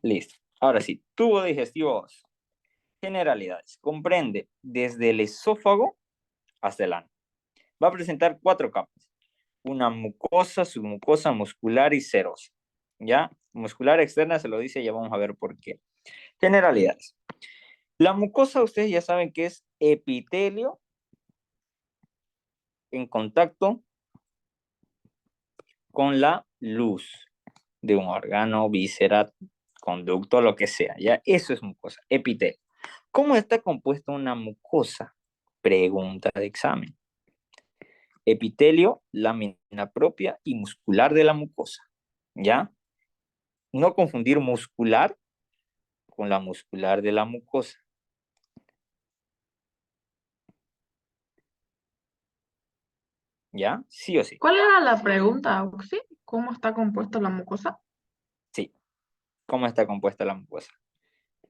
Listo. Ahora sí, tubo digestivo óseo. Generalidades. Comprende desde el esófago hasta el ano. Va a presentar 4 capas. Una mucosa, submucosa, muscular y serosa. ¿Ya? Muscular externa se lo dice, ya vamos a ver por qué. Generalidades. La mucosa, ustedes ya saben que es epitelio en contacto con la luz de un órgano, víscera, conducto, lo que sea. ¿Ya? Eso es mucosa, epitelio. ¿Cómo está compuesta una mucosa? Pregunta de examen. Epitelio, lámina propia y muscular de la mucosa. ¿Ya? No confundir muscular con la muscular de la mucosa. ¿Ya? Sí o sí. ¿Cuál era la pregunta, Oxy? ¿Cómo está compuesta la mucosa? Sí. ¿Cómo está compuesta la mucosa?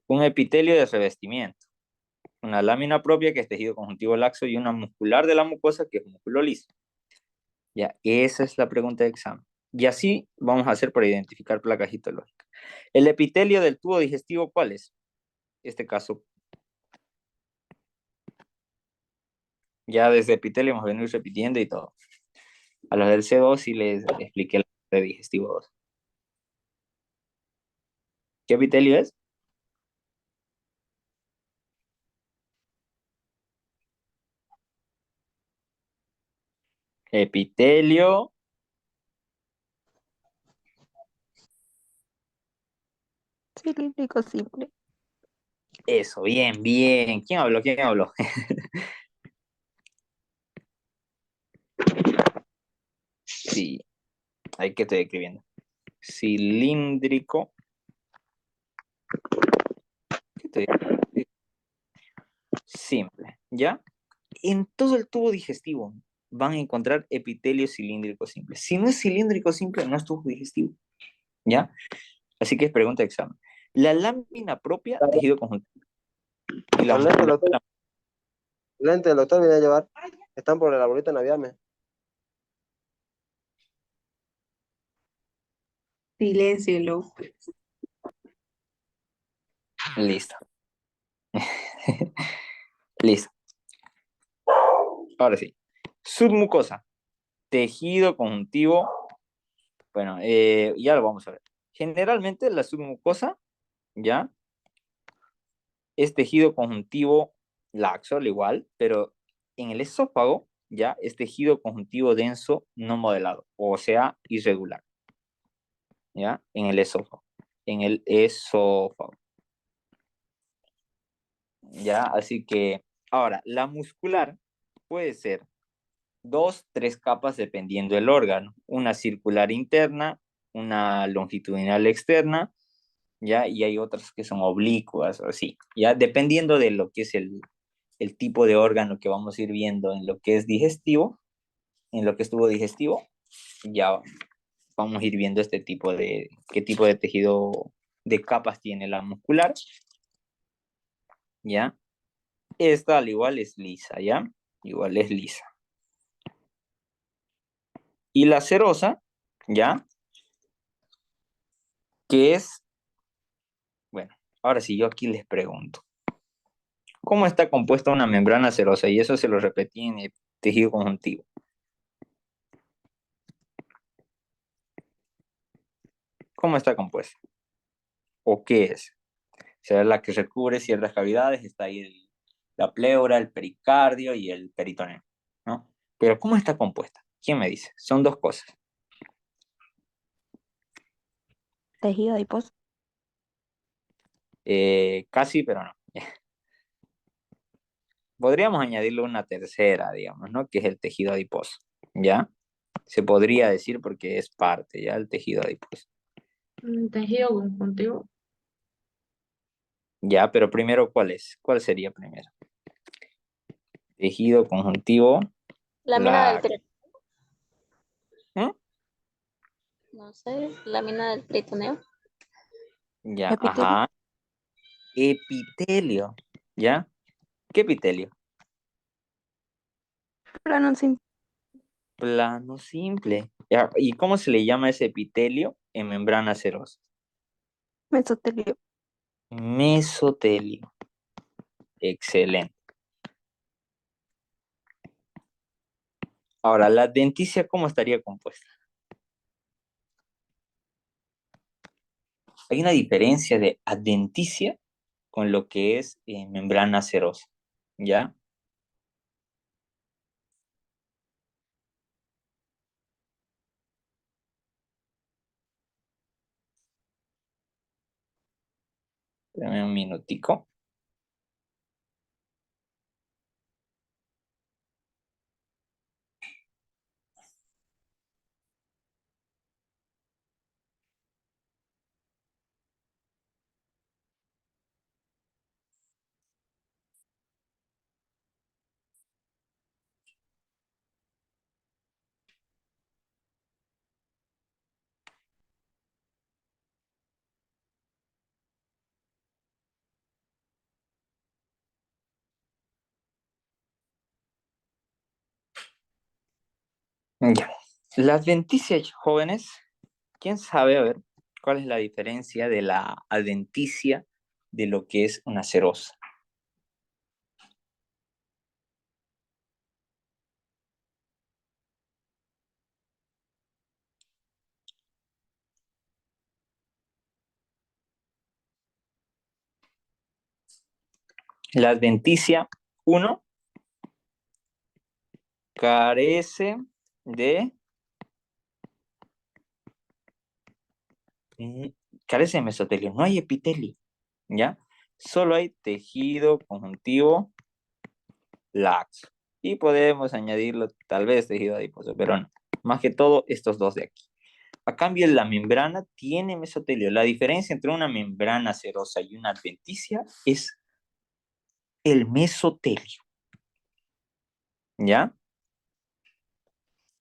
Un epitelio de revestimiento, una lámina propia que es tejido conjuntivo laxo y una muscular de la mucosa que es músculo liso. Ya, esa es la pregunta de examen. Y así vamos a hacer para identificar placas histológicas. El epitelio del tubo digestivo, ¿cuál es? Este caso, ya desde epitelio hemos venido repitiendo y todo. A los del C2 sí les expliqué de digestivo 2. ¿Qué epitelio es? Epitelio. Cilíndrico simple. Eso, bien, bien. ¿Quién habló? ¿Quién habló? Sí, hay que estoy escribiendo. Cilíndrico. ¿Qué estoy? Simple, ¿ya? En todo el tubo digestivo van a encontrar epitelio cilíndrico simple. Si no es cilíndrico simple, no es tubo digestivo, ¿ya? Así que es pregunta de examen. La lámina propia, tejido conjuntivo. Y la Los lentes del muscular, doctor, lentes del doctor viene a llevar. Están por el arbolito de Navidad, me. Silencio, López. listo. Listo. Ahora sí. Submucosa, tejido conjuntivo. Bueno, ya lo vamos a ver. Generalmente la submucosa, ¿ya? Es tejido conjuntivo laxo, al igual, pero en el esófago ya es tejido conjuntivo denso no modelado, o sea, irregular, ¿ya? En el esófago, ¿ya? Así que, ahora, la muscular puede ser 2, 3 capas dependiendo del órgano, una circular interna, una longitudinal externa, ¿ya? Y hay otras que son oblicuas, así, ¿ya? Dependiendo de lo que es el tipo de órgano que vamos a ir viendo en lo que es digestivo, en lo que estuvo digestivo, ya vamos a ir viendo qué tipo de tejido de capas tiene la muscular, ¿ya? Esta al igual es lisa, ¿ya? Igual es lisa. Y la serosa, ¿ya? Que es, bueno, ahora sí yo aquí les pregunto, ¿cómo está compuesta una membrana serosa? Y eso se lo repetí en el tejido conjuntivo. ¿Cómo está compuesta? ¿O qué es? Será la que recubre ciertas cavidades, está ahí la pleura, el pericardio y el peritoneo, ¿no? Pero ¿cómo está compuesta? ¿Quién me dice? Son 2 cosas. Tejido adiposo. Casi, pero no. Podríamos añadirle una tercera, digamos, ¿no? Que es el tejido adiposo, ¿ya? Se podría decir porque es parte, ¿ya? El tejido adiposo. Tejido conjuntivo. Ya, pero primero, ¿cuál es? ¿Cuál sería primero? Tejido conjuntivo, Lámina del la... tritoneo, ¿Mm? no sé, lámina del tritoneo. Ya, Epitelio. ajá. Epitelio, ¿ya? ¿Qué epitelio? Plano simple. Plano simple. Ya, ¿y cómo se le llama ese epitelio en membrana serosa? Mesotelio. Mesotelio. Excelente. Ahora, la adventicia, ¿cómo estaría compuesta? Hay una diferencia de adventicia con lo que es membrana serosa, ¿ya? Dame un minutico. Ya. La adventicia, jóvenes, ¿quién sabe, a ver, cuál es la diferencia de la adventicia de lo que es una serosa? La adventicia, uno, carece de, mm, carece de mesotelio, no hay epitelio, ¿ya? Solo hay tejido conjuntivo laxo. Y podemos añadirlo, tal vez, tejido adiposo, pero no. Más que todo, estos dos de aquí. A cambio, la membrana tiene mesotelio. La diferencia entre una membrana serosa y una adventicia es el mesotelio, ¿ya?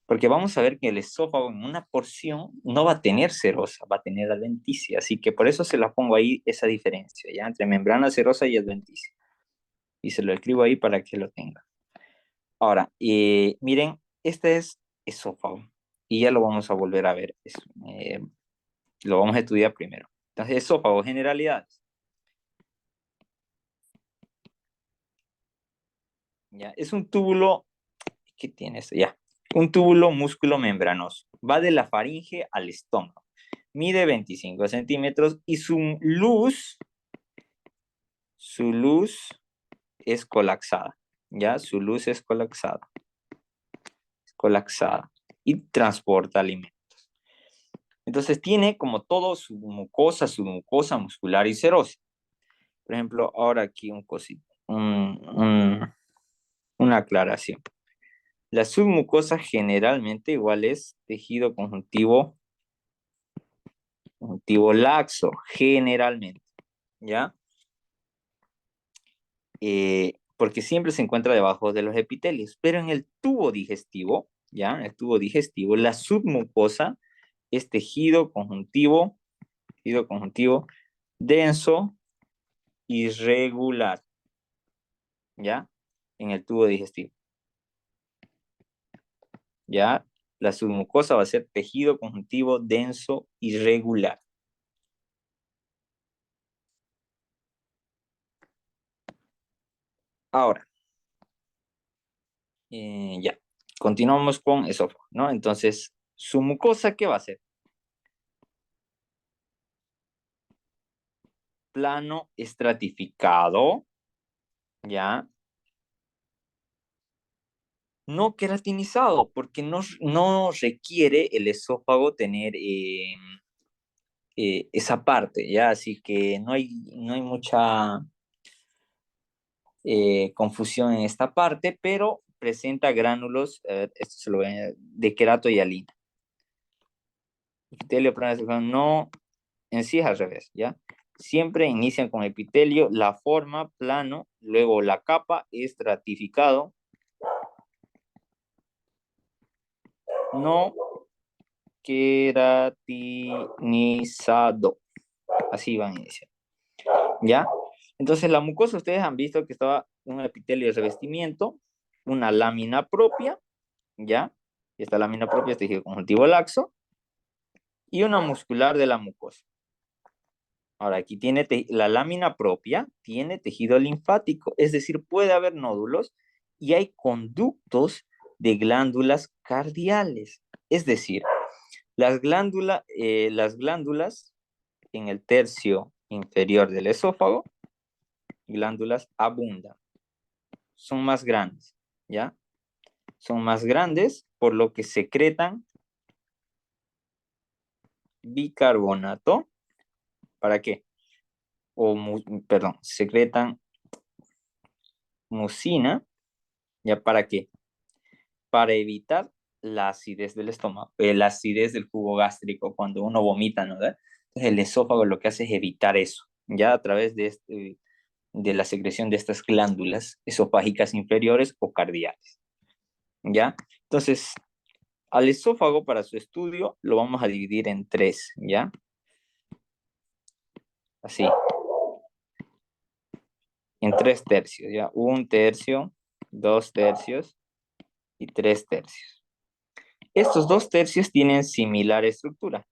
Porque vamos a ver que el esófago en una porción no va a tener serosa, va a tener adventicia. Así que por eso se la pongo ahí esa diferencia, ¿ya? Entre membrana serosa y adventicia. Y se lo escribo ahí para que lo tenga. Ahora, miren, este es esófago. Y ya lo vamos a volver a ver. Lo vamos a estudiar primero. Entonces, esófago, generalidades. ¿Ya? Es un túbulo, ¿qué tiene esto? Ya. Un túbulo músculo membranoso. Va de la faringe al estómago. Mide 25 centímetros y su luz es colapsada. ¿Ya? Su luz es colapsada. Colapsada. Y transporta alimentos. Entonces tiene como todo su mucosa muscular y serosa. Por ejemplo, ahora aquí un cosito, una aclaración. La submucosa generalmente igual es tejido conjuntivo laxo, generalmente, ¿ya? Porque siempre se encuentra debajo de los epitelios, pero en el tubo digestivo, ¿ya? En el tubo digestivo, la submucosa es tejido conjuntivo denso, irregular, ¿ya? En el tubo digestivo. ¿Ya? La submucosa va a ser tejido conjuntivo denso irregular. Ahora, ya, continuamos con esófago, ¿no? Entonces, su mucosa, ¿qué va a ser? Plano estratificado, ¿ya? No queratinizado, porque no requiere el esófago tener esa parte, ¿ya? Así que no hay mucha confusión en esta parte, pero presenta gránulos, esto se lo de querato y alina. Epitelio plano no, en sí es al revés, ¿ya? Siempre inician con epitelio, la forma plano, luego la capa estratificado, no queratinizado. Así van a iniciar, ¿ya? Entonces la mucosa, ustedes han visto que estaba un epitelio de revestimiento, una lámina propia, ¿ya? Esta lámina propia es tejido conjuntivo laxo, y una muscular de la mucosa. Ahora, aquí tiene la lámina propia, tiene tejido linfático, es decir, puede haber nódulos y hay conductos de glándulas cardiales. Es decir, las glándulas en el tercio inferior del esófago, glándulas abundan, son más grandes, ¿ya? Son más grandes, por lo que secretan bicarbonato. ¿Para qué? Perdón, secretan mucina. ¿Ya para qué? Para evitar la acidez del estómago, la acidez del jugo gástrico cuando uno vomita, ¿no? Entonces el esófago lo que hace es evitar eso, ya a través de la secreción de estas glándulas esofágicas inferiores o cardiales, ¿ya? Entonces, al esófago para su estudio lo vamos a dividir en tres, ¿ya? Así, en tres tercios, ¿ya? Un tercio, dos tercios y tres tercios. Estos dos tercios tienen similar estructura,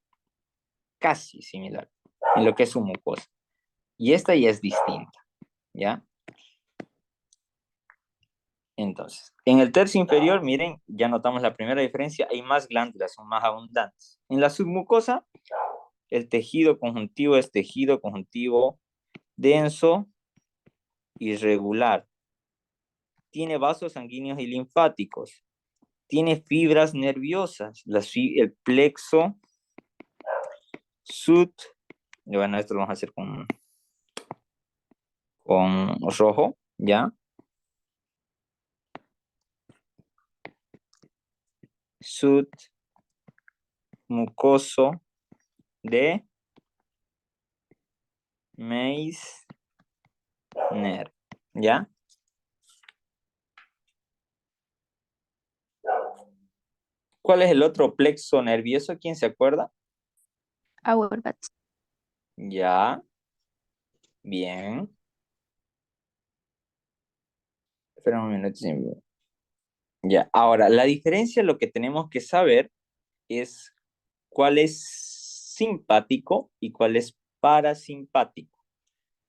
casi similar, en lo que es su mucosa. Y esta ya es distinta, ¿ya? Entonces, en el tercio inferior, miren, ya notamos la primera diferencia, hay más glándulas, son más abundantes. En la submucosa, el tejido conjuntivo es tejido conjuntivo denso, irregular. Tiene vasos sanguíneos y linfáticos. Tiene fibras nerviosas, el plexo sud, bueno, esto lo vamos a hacer con rojo, ¿ya? Submucoso de Meissner, ¿ya? ¿Cuál es el otro plexo nervioso? ¿Quién se acuerda? Auerbach. Ya, bien. Espera un minuto. Ya, ahora, la diferencia, lo que tenemos que saber es cuál es simpático y cuál es parasimpático,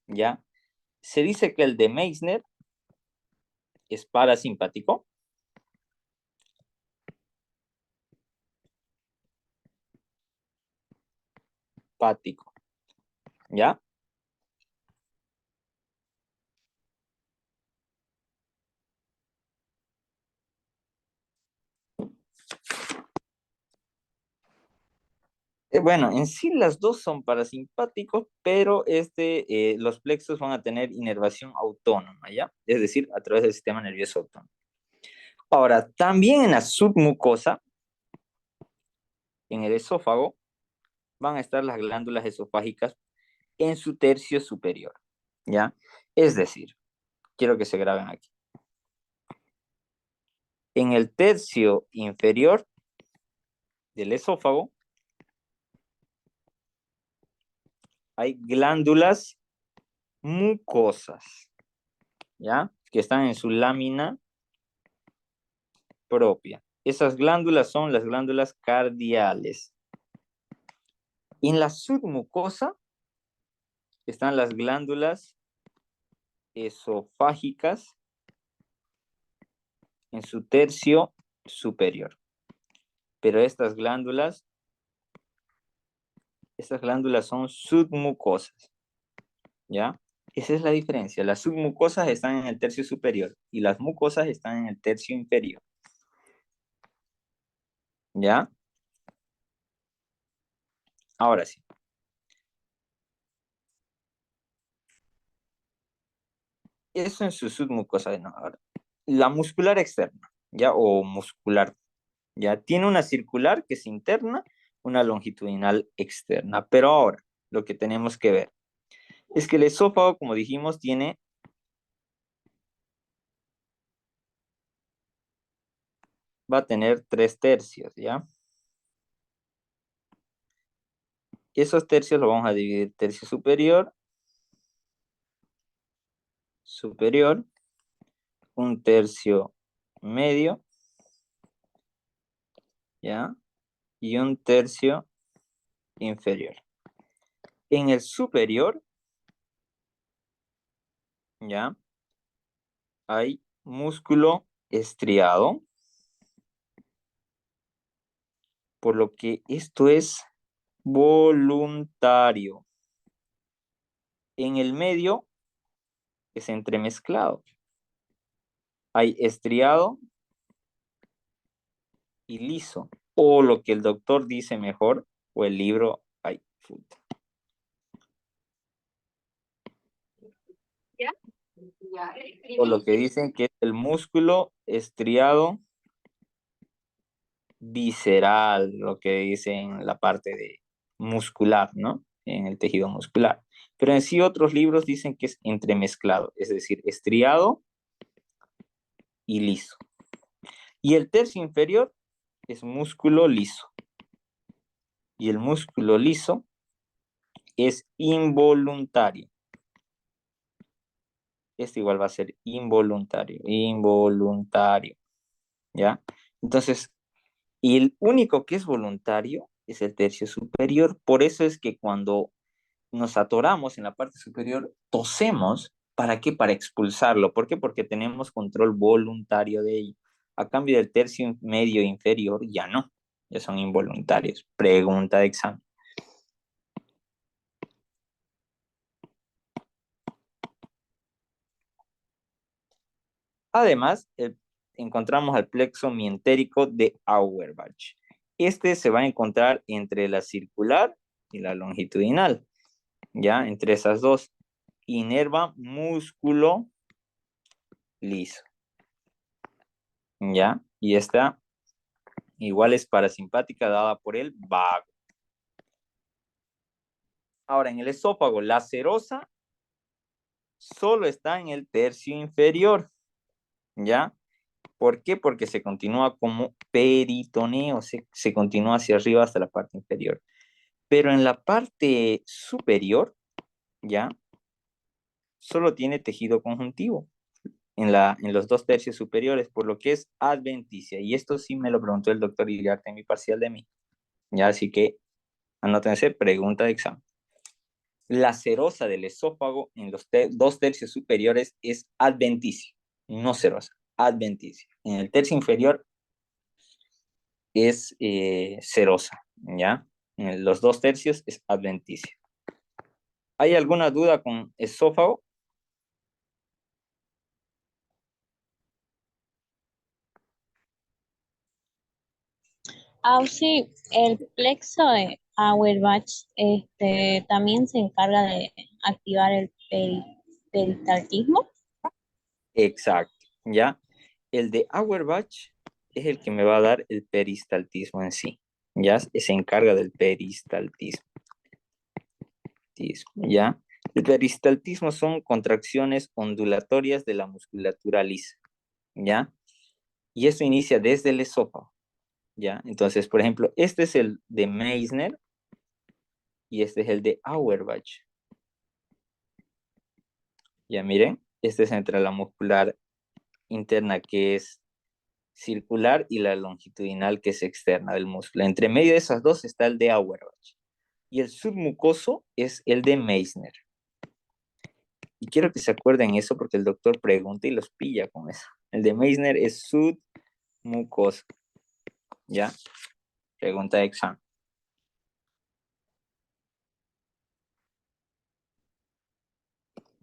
¿ya? Se dice que el de Meissner es parasimpático. Pático, ¿ya? Bueno, en sí las dos son parasimpáticos, pero los plexos van a tener inervación autónoma, ¿ya? Es decir, a través del sistema nervioso autónomo. Ahora, también en la submucosa, en el esófago, van a estar las glándulas esofágicas en su tercio superior, ¿ya? Es decir, quiero que se graben aquí. En el tercio inferior del esófago hay glándulas mucosas, ¿ya? Que están en su lámina propia. Esas glándulas son las glándulas cardiales. En la submucosa están las glándulas esofágicas en su tercio superior. Pero estas glándulas son submucosas, ¿ya? Esa es la diferencia. Las submucosas están en el tercio superior y las mucosas están en el tercio inferior, ¿ya? Ahora sí. Eso en su submucosa. No, ahora. La muscular externa, ¿ya? O muscular, ¿ya? Tiene una circular que es interna, una longitudinal externa. Pero ahora, lo que tenemos que ver es que el esófago, como dijimos, va a tener tres tercios, ¿ya? Esos tercios los vamos a dividir tercio superior, un tercio medio, ¿ya? Y un tercio inferior. En el superior, ¿ya? Hay músculo estriado, por lo que esto es voluntario. En el medio es entremezclado. Hay estriado y liso. O lo que el doctor dice mejor, o el libro, ay, puta. O lo que dicen que es el músculo estriado visceral, lo que dicen la parte de muscular, ¿no? En el tejido muscular. Pero en sí otros libros dicen que es entremezclado, es decir, estriado y liso. Y el tercio inferior es músculo liso. Y el músculo liso es involuntario. Este igual va a ser involuntario, ¿ya? Entonces, y el único que es voluntario es el tercio superior. Por eso es que cuando nos atoramos en la parte superior, tosemos. ¿Para qué? Para expulsarlo. ¿Por qué? Porque tenemos control voluntario de ello. A cambio del tercio medio inferior, ya no. Ya son involuntarios. Pregunta de examen. Además, encontramos al plexo mientérico de Auerbach. Este se va a encontrar entre la circular y la longitudinal, ¿ya? Entre esas dos. Inerva músculo liso, ¿ya? Y esta igual es parasimpática dada por el vago. Ahora, en el esófago, la serosa solo está en el tercio inferior, ¿ya? ¿Por qué? Porque se continúa como peritoneo, se continúa hacia arriba hasta la parte inferior. Pero en la parte superior, ¿ya? Solo tiene tejido conjuntivo en los dos tercios superiores, por lo que es adventicia. Y esto sí me lo preguntó el doctor Iriarte en mi parcial de mí. Ya, así que anótense, pregunta de examen. La serosa del esófago en los dos tercios superiores es adventicia, no serosa, adventicia. En el tercio inferior es serosa, ¿ya? En los dos tercios es adventicia. ¿Hay alguna duda con esófago? Sí, el plexo de Auerbach también se encarga de activar el peristaltismo. Exacto, ¿ya? El de Auerbach es el que me va a dar el peristaltismo en sí, ¿ya? Se encarga del peristaltismo, ¿ya? El peristaltismo son contracciones ondulatorias de la musculatura lisa, ¿ya? Y esto inicia desde el esófago, ¿ya? Entonces, por ejemplo, este es el de Meissner y este es el de Auerbach. Ya miren, este es entre la muscular interna que es circular y la longitudinal que es externa del músculo. Entre medio de esas dos está el de Auerbach. Y el submucoso es el de Meissner. Y quiero que se acuerden eso porque el doctor pregunta y los pilla con eso. El de Meissner es submucoso. ¿Ya? Pregunta de examen.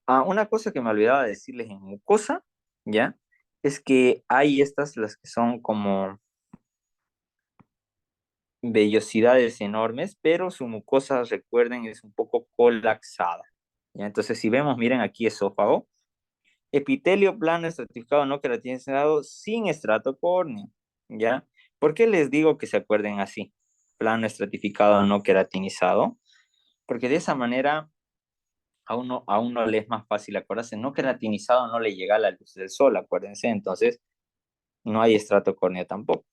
Una cosa que me olvidaba de decirles en mucosa, ¿ya? Es que hay estas, las que son como vellosidades enormes, pero su mucosa, recuerden, es un poco colapsada. ¿Ya? Entonces, si vemos, miren aquí esófago, epitelio plano estratificado no queratinizado sin estrato córneo, ¿ya? ¿Por qué les digo que se acuerden así? Plano estratificado no queratinizado, porque de esa manera a uno le es más fácil acordarse, no queratinizado no le llega la luz del sol, acuérdense, entonces no hay estrato córneo tampoco.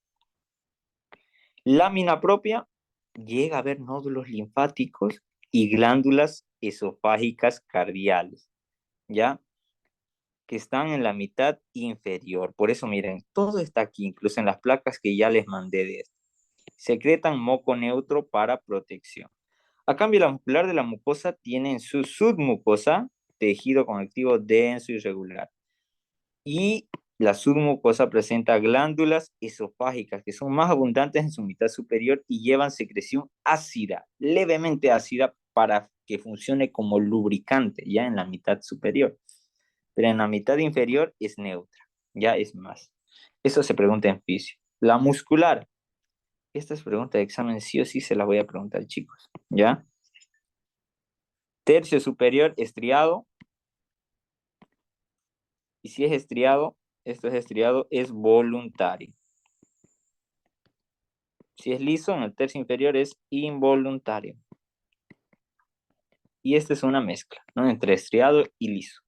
Lámina propia, llega a haber nódulos linfáticos y glándulas esofágicas cardiales, ¿ya? Que están en la mitad inferior. Por eso, miren, todo está aquí, incluso en las placas que ya les mandé de esto. Secretan moco neutro para protección. A cambio, la muscular de la mucosa tiene en su submucosa tejido conectivo denso y irregular. Y la submucosa presenta glándulas esofágicas que son más abundantes en su mitad superior y llevan secreción ácida, levemente ácida, para que funcione como lubricante ya en la mitad superior. Pero en la mitad inferior es neutra, ya es más. Eso se pregunta en fisio. La muscular, esta es pregunta de examen, sí o sí se la voy a preguntar, chicos, ¿ya? Tercio superior estriado, y si es estriado, esto es estriado, es voluntario. Si es liso, en el tercio inferior es involuntario. Y esta es una mezcla, ¿no? Entre estriado y liso.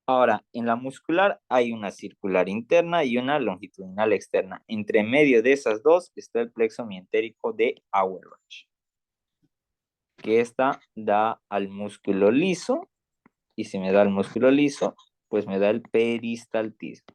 Ahora, en la muscular hay una circular interna y una longitudinal externa. Entre medio de esas dos está el plexo mientérico de Auerbach, que esta da al músculo liso, y si me da el músculo liso, pues me da el peristaltismo.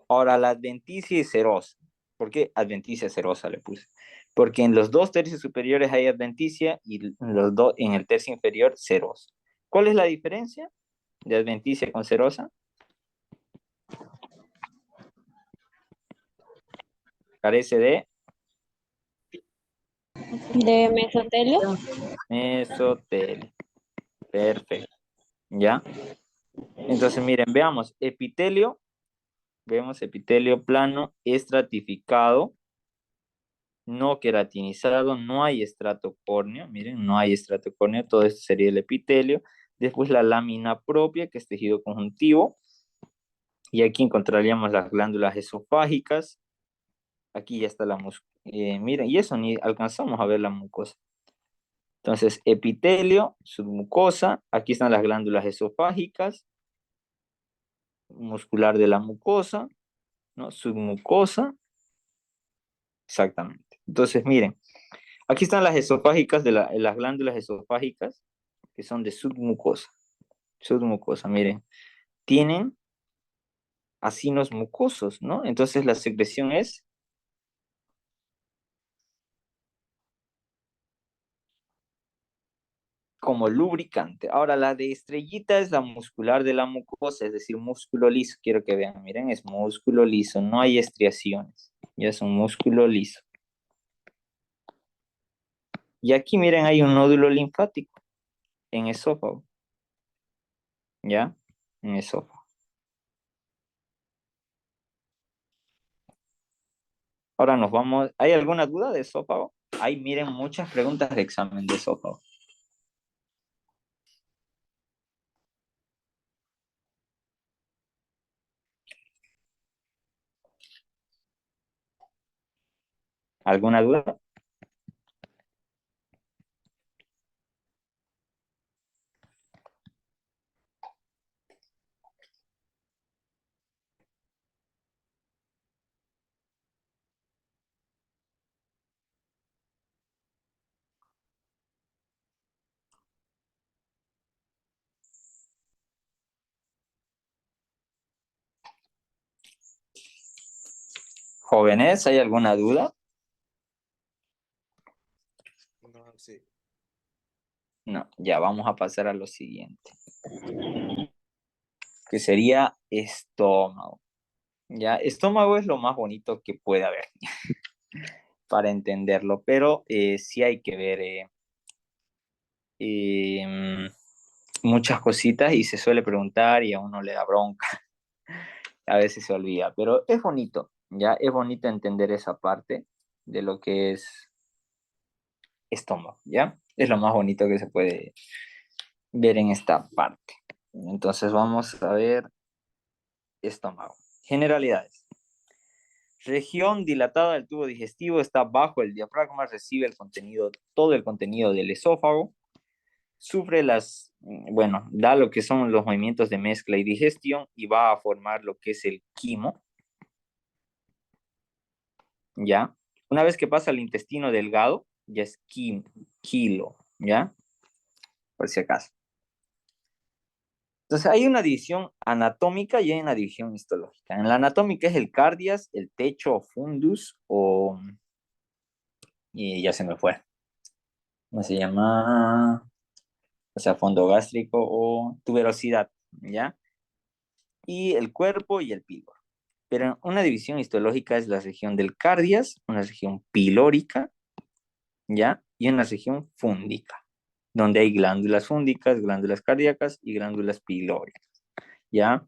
Ahora, la adventicia y serosa. ¿Por qué adventicia serosa le puse? Porque en los dos tercios superiores hay adventicia y en el tercio inferior serosa. ¿Cuál es la diferencia de adventicia con serosa? Carece de De mesotelio. mesotelio. Perfecto. ¿Ya? Entonces, miren, veamos. Epitelio. Vemos epitelio plano, estratificado, no queratinizado, no hay estrato córneo, miren, no hay estrato córneo, todo esto sería el epitelio. Después la lámina propia, que es tejido conjuntivo, y aquí encontraríamos las glándulas esofágicas. Aquí ya está la mucosa. Miren, y eso ni alcanzamos a ver la mucosa. Entonces, epitelio, submucosa, aquí están las glándulas esofágicas, muscular de la mucosa, ¿no? Submucosa, exactamente. Entonces, miren, aquí están las esofágicas, las glándulas esofágicas, que son de submucosa. Submucosa, miren, tienen acinos mucosos, ¿no? Entonces la secreción es como lubricante. Ahora, la de estrellita es la muscular de la mucosa, es decir, músculo liso. Quiero que vean, miren, es músculo liso, no hay estriaciones, ya es un músculo liso. Y aquí, miren, hay un nódulo linfático en esófago, ¿ya? En esófago. Ahora nos vamos, ¿hay alguna duda de esófago? Hay, miren, muchas preguntas de examen de esófago. ¿Alguna duda? Jóvenes, ¿hay alguna duda? No, sí. No, ya vamos a pasar a lo siguiente, que sería estómago. Ya, estómago es lo más bonito que puede haber para entenderlo, pero sí hay que ver eh, muchas cositas y se suele preguntar y a uno le da bronca, a veces se olvida, pero es bonito, ya, es bonito entender esa parte de lo que es estómago, ¿ya? Es lo más bonito que se puede ver en esta parte. Entonces vamos a ver estómago. Generalidades. Región dilatada del tubo digestivo está bajo el diafragma, recibe el contenido, todo el contenido del esófago, sufre bueno, da lo que son los movimientos de mezcla y digestión y va a formar lo que es el quimo, ¿ya? Una vez que pasa al intestino delgado, ya es kilo, ¿ya? Por si acaso. Entonces hay una división anatómica y hay una división histológica. En la anatómica es el cardias, el techo o fundus o y ya se me fue. ¿Cómo se llama? O sea, fondo gástrico o tuberosidad, ¿ya? Y el cuerpo y el píloro. Pero una división histológica es la región del cardias, una región pilórica, ¿ya? Y una región fúndica, donde hay glándulas fúndicas, glándulas cardíacas y glándulas pilóricas, ¿ya?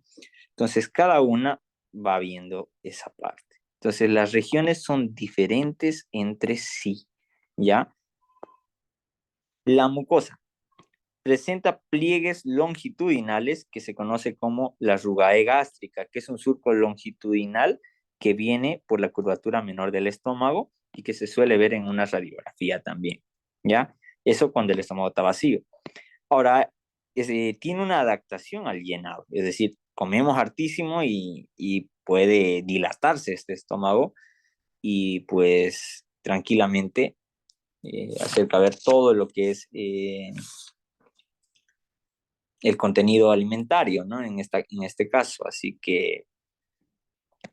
Entonces, cada una va viendo esa parte. Entonces, las regiones son diferentes entre sí, ¿ya? La mucosa presenta pliegues longitudinales que se conoce como la rugae gástrica, que es un surco longitudinal que viene por la curvatura menor del estómago y que se suele ver en una radiografía también, ¿ya? Eso cuando el estómago está vacío. Ahora, tiene una adaptación al llenado, es decir, comemos hartísimo y puede dilatarse este estómago y pues tranquilamente hacer caber todo lo que es el contenido alimentario, ¿no? En este caso, así que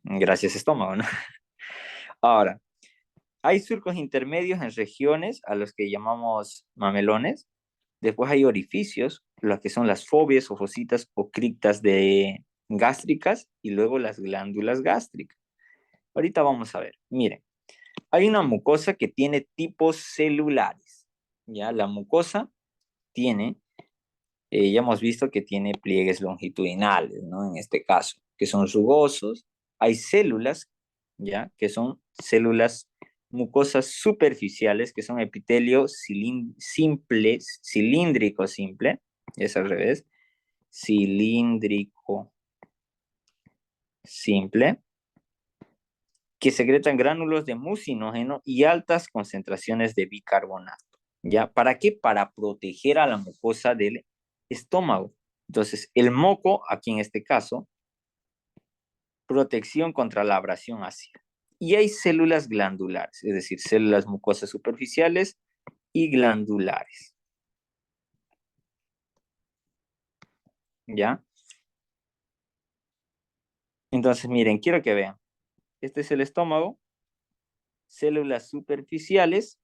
gracias estómago, ¿no? Ahora, hay surcos intermedios en regiones a los que llamamos mamelones. Después hay orificios, los que son las fobias o fositas o criptas gástricas y luego las glándulas gástricas. Ahorita vamos a ver. Miren, hay una mucosa que tiene tipos celulares. Ya, la mucosa tiene, ya hemos visto que tiene pliegues longitudinales, ¿no? En este caso, que son rugosos. Hay células, ya, que son células mucosas superficiales, que son epitelio cilíndrico simple, es al revés, cilíndrico simple, que secretan gránulos de mucinógeno y altas concentraciones de bicarbonato. ¿Ya? ¿Para qué? Para proteger a la mucosa del estómago. Entonces, el moco, aquí en este caso, protección contra la abrasión ácida. Y hay células glandulares, es decir, células mucosas superficiales y glandulares. ¿Ya? Entonces, miren, quiero que vean. Este es el estómago, células superficiales,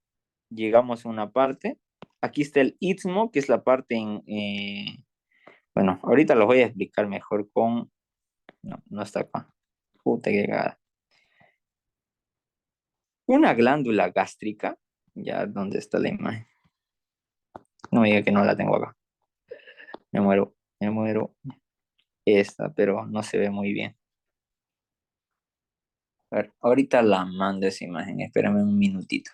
llegamos a una parte. Aquí está el istmo, que es la parte bueno, ahorita lo voy a explicar mejor con... No, no está acá. Puta que cagada. Una glándula gástrica, ya, ¿dónde está la imagen? No me diga que no la tengo acá. Me muero, me muero. Esta, pero no se ve muy bien. A ver, ahorita la mando esa imagen, espérame un minutito.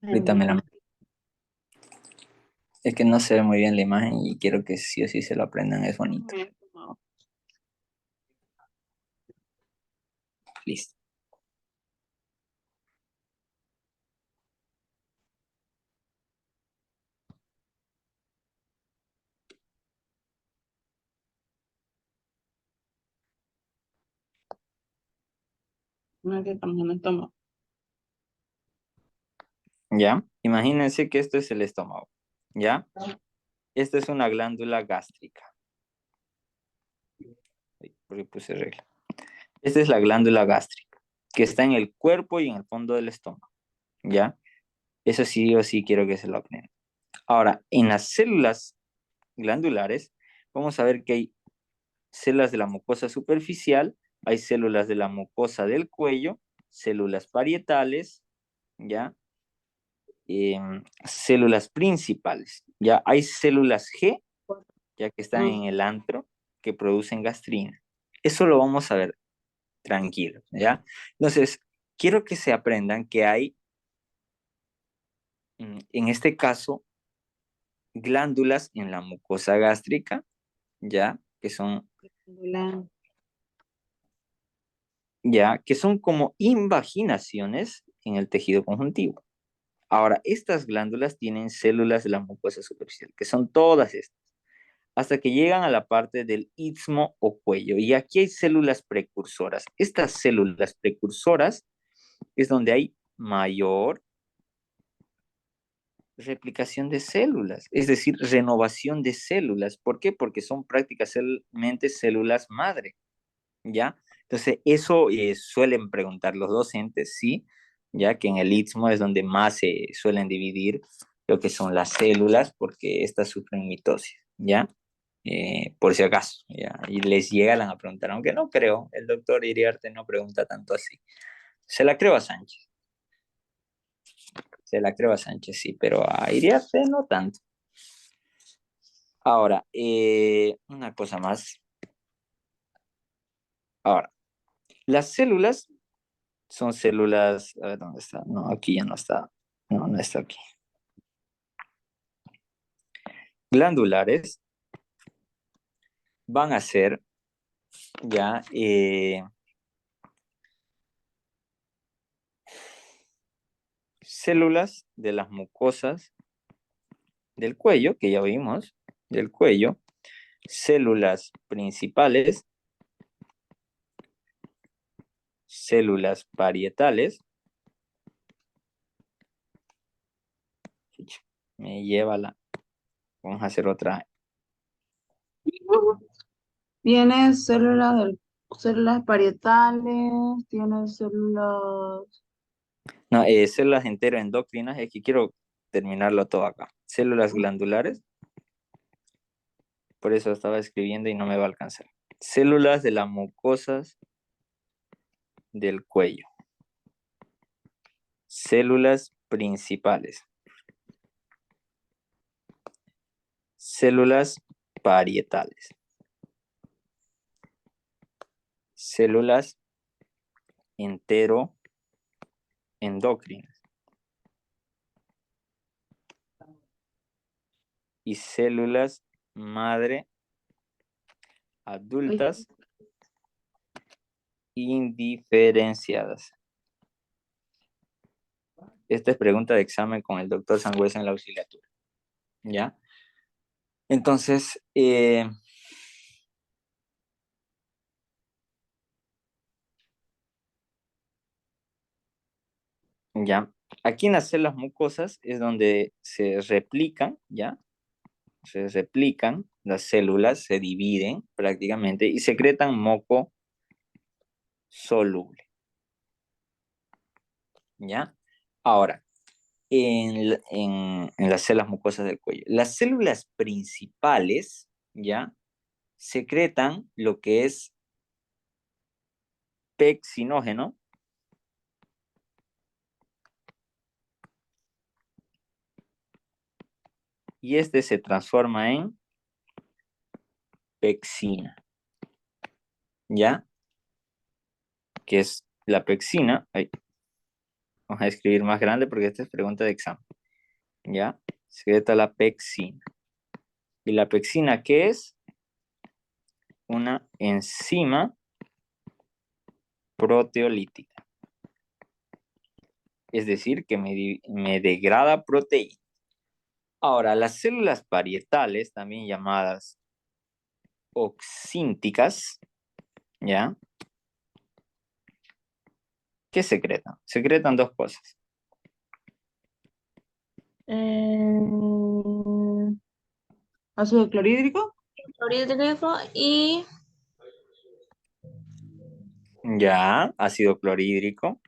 Ahorita me la... Es que no se ve muy bien la imagen y quiero que sí o sí se lo aprendan, es bonito. Listo. No, que estamos en el estómago. ¿Ya? Imagínense que esto es el estómago. ¿Ya? Esta es una glándula gástrica. Porque puse regla. Esta es la glándula gástrica, que está en el cuerpo y en el fondo del estómago. ¿Ya? Eso sí o sí quiero que se lo aprendan. Ahora, en las células glandulares, vamos a ver que hay células de la mucosa superficial, hay células de la mucosa del cuello, células parietales, ¿ya? Células principales, ¿ya? Hay células G, ya que están en el antro, que producen gastrina. Eso lo vamos a ver tranquilo, ¿ya? Entonces, quiero que se aprendan que hay, en este caso, glándulas en la mucosa gástrica, ¿ya? Que son como invaginaciones en el tejido conjuntivo. Ahora, estas glándulas tienen células de la mucosa superficial, que son todas estas, hasta que llegan a la parte del istmo o cuello. Y aquí hay células precursoras. Estas células precursoras es donde hay mayor replicación de células, es decir, renovación de células. ¿Por qué? Porque son prácticamente células madre, ¿ya? Entonces, eso suelen preguntar los docentes, sí, ya que en el Istmo es donde más se suelen dividir lo que son las células, porque estas sufren mitosis, ¿ya? Por si acaso, ¿ya? Y les llegan a preguntar, aunque no creo, el doctor Iriarte no pregunta tanto así. Se la creo a Sánchez, se la creo a Sánchez, sí, pero a Iriarte no tanto. Ahora, una cosa más. Ahora, las células son células, a ver, ¿dónde está? No, aquí ya no está. No, no está aquí. Glandulares van a ser ya células de las mucosas del cuello, que ya vimos, del cuello, células principales, células parietales. Me lleva la. Vamos a hacer otra. Tienes células parietales, tienes células. No, células enteroendocrinas, es que quiero terminarlo todo acá. Células glandulares, por eso estaba escribiendo y no me va a alcanzar. Células de las mucosas del cuello. Células principales. Células parietales. Células enteroendocrinas. Y células madre adultas indiferenciadas. Esta es pregunta de examen con el doctor Sangüesa en la auxiliatura. ¿Ya? Entonces, ya, aquí en las células mucosas es donde se replican, ¿ya? Se replican las células, se dividen prácticamente y secretan moco soluble, ¿ya? Ahora, en las células mucosas del cuello, las células principales, ¿ya? Secretan lo que es pexinógeno, y este se transforma en pexina, ¿ya? Que es la pexina. Ay, vamos a escribir más grande porque esta es pregunta de examen, ¿ya? Secreta la pexina. ¿Y la pexina qué es? Una enzima proteolítica. Es decir, que me degrada proteína. Ahora, las células parietales, también llamadas oxínticas, ¿ya? ¿Qué secretan? Secretan dos cosas. Ácido clorhídrico. Clorhídrico y Ya, ácido clorhídrico,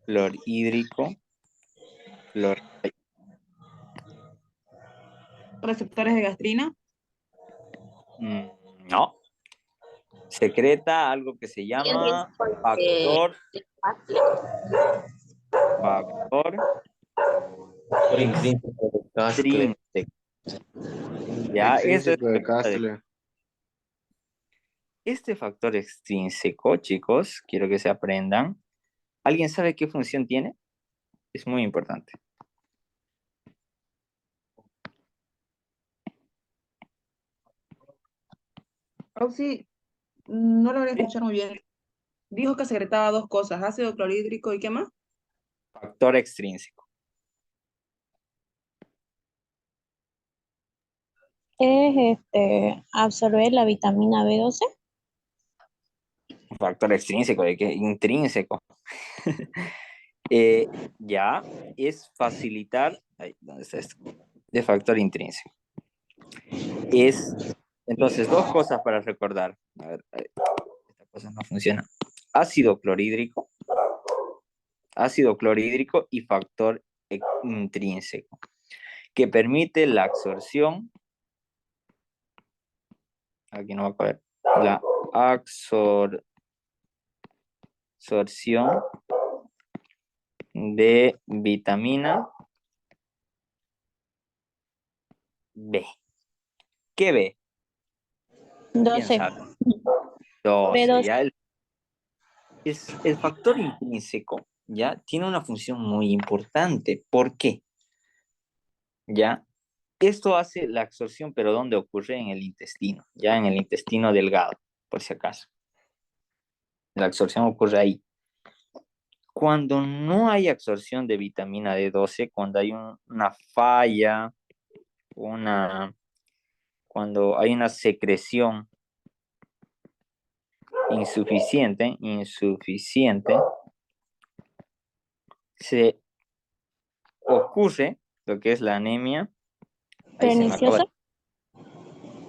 clorhídrico, Receptores de gastrina. no. Secreta algo que se es llama porque factor, factor Factor intrínseco de Castle. extrínseco. Ya, eso es Extrínseco de pregunta de. Castle. Este factor extrínseco, chicos, quiero que se aprendan. ¿Alguien sabe qué función tiene? Es muy importante. Sí, no logré ¿Sí? escuchar muy bien. Dijo que secretaba dos cosas, ácido clorhídrico y ¿qué más? Factor extrínseco. es absorber la vitamina B12. Factor extrínseco, ¿de qué? Intrínseco. Ya es facilitar, ahí, ¿dónde está esto? De factor intrínseco. Entonces, dos cosas para recordar. A ver, esta cosa no funciona. Ácido clorhídrico y factor intrínseco, que permite la absorción, aquí no va a caber, la absorción de vitamina B. ¿Qué B? ¿Quién 12. sabe? 12. B12. Ya el factor intrínseco ya tiene una función muy importante. ¿Por qué? Ya esto hace la absorción, pero ¿dónde ocurre? En el intestino, ya en el intestino delgado, por si acaso. La absorción ocurre ahí. Cuando no hay absorción de vitamina D12, cuando hay una falla, cuando hay una secreción insuficiente, se ocurre lo que es la anemia. Ahí se me acaba. Perniciosa.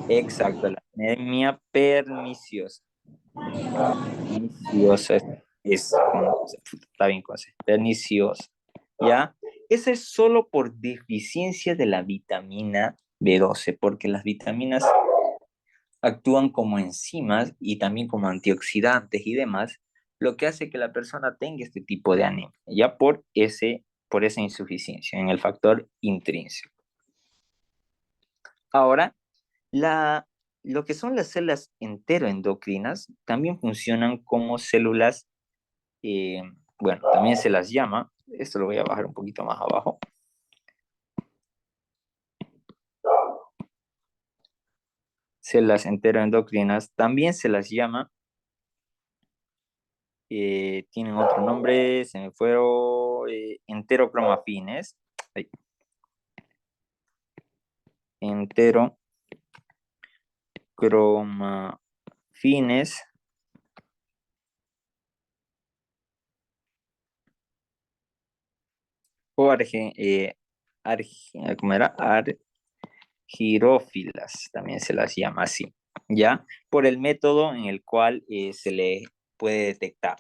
Exacto, la anemia perniciosa. Perniciosa está bien con C, perniciosa. ¿Ya? Esa es solo por deficiencia de la vitamina B12, porque las vitaminas actúan como enzimas y también como antioxidantes y demás, lo que hace que la persona tenga este tipo de anemia, ya por esa insuficiencia en el factor intrínseco. Ahora, lo que son las células enteroendocrinas también funcionan como células, eh, bueno, también se las llama, esto lo voy a bajar un poquito más abajo. Células enteroendocrinas también se las llama, tienen otro nombre, se me fueron, enterocromafines. Ay, enterocromafines. O ¿cómo era? Argirófilas, también se las llama así, ¿ya? Por el método en el cual se le puede detectar,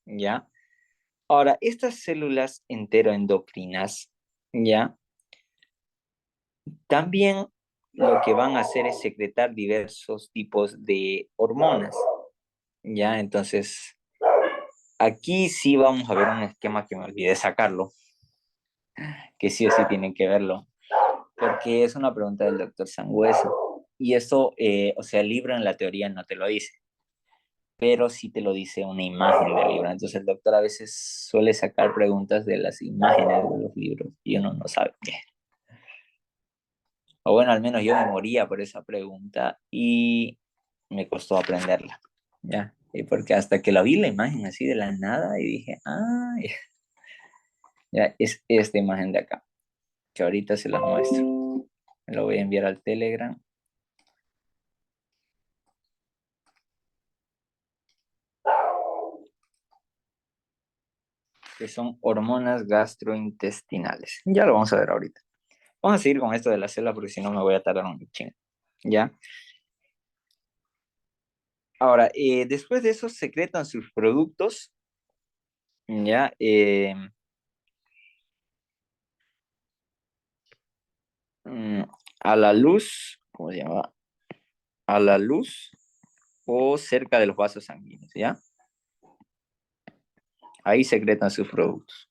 ¿ya? Ahora, estas células enteroendocrinas, ¿ya? También lo que van a hacer es secretar diversos tipos de hormonas, ¿ya? Entonces, aquí sí vamos a ver un esquema que me olvidé sacarlo, que sí o sí tienen que verlo, porque es una pregunta del doctor Sangüesa. Y eso, o sea, el libro en la teoría no te lo dice, pero sí te lo dice una imagen del libro. Entonces el doctor a veces suele sacar preguntas de las imágenes de los libros y uno no sabe qué. O bueno, al menos yo me moría por esa pregunta y me costó aprenderla, ¿ya? Y porque hasta que la vi la imagen así de la nada y dije, ah, ya es esta imagen de acá, que ahorita se las muestro. Me lo voy a enviar al Telegram. Que son hormonas gastrointestinales. Ya lo vamos a ver ahorita. Vamos a seguir con esto de la célula porque si no me voy a tardar un chingo. ¿Ya? Ahora, después de eso secretan sus productos, ¿ya? A la luz, ¿cómo se llama? A la luz o cerca de los vasos sanguíneos, ¿ya? Ahí secretan sus productos.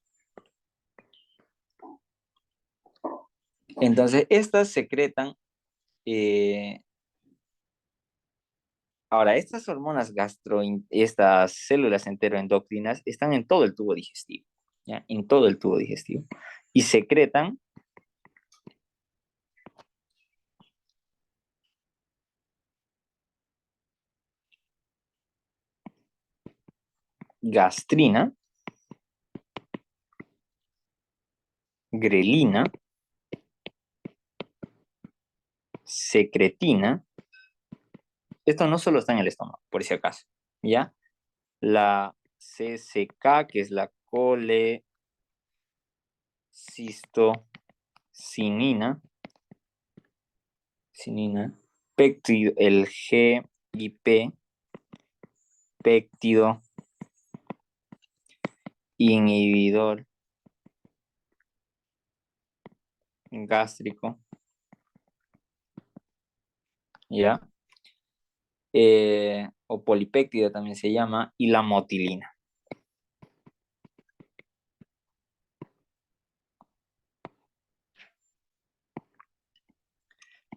Entonces, estas secretan, ahora, estas hormonas estas células enteroendocrinas están en todo el tubo digestivo, ¿ya? En todo el tubo digestivo. Y secretan gastrina, grelina, secretina. Esto no solo está en el estómago, por si acaso, ¿ya? La CCK, que es la cistocinina, péptido, el G y P, péptido inhibidor gástrico, ¿ya? O polipéptido también se llama, y la motilina.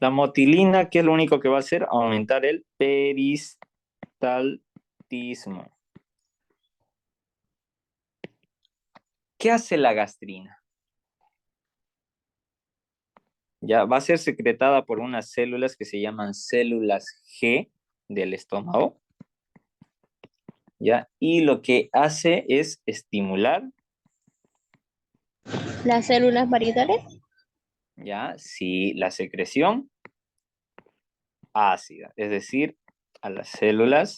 La motilina, ¿qué es lo único que va a hacer? Aumentar el peristaltismo. ¿Qué hace la gastrina? Ya va a ser secretada por unas células que se llaman células G del estómago. ¿Ya? Y lo que hace es estimular, Las células varietales. ¿ya? Sí, la secreción ácida, es decir, a las células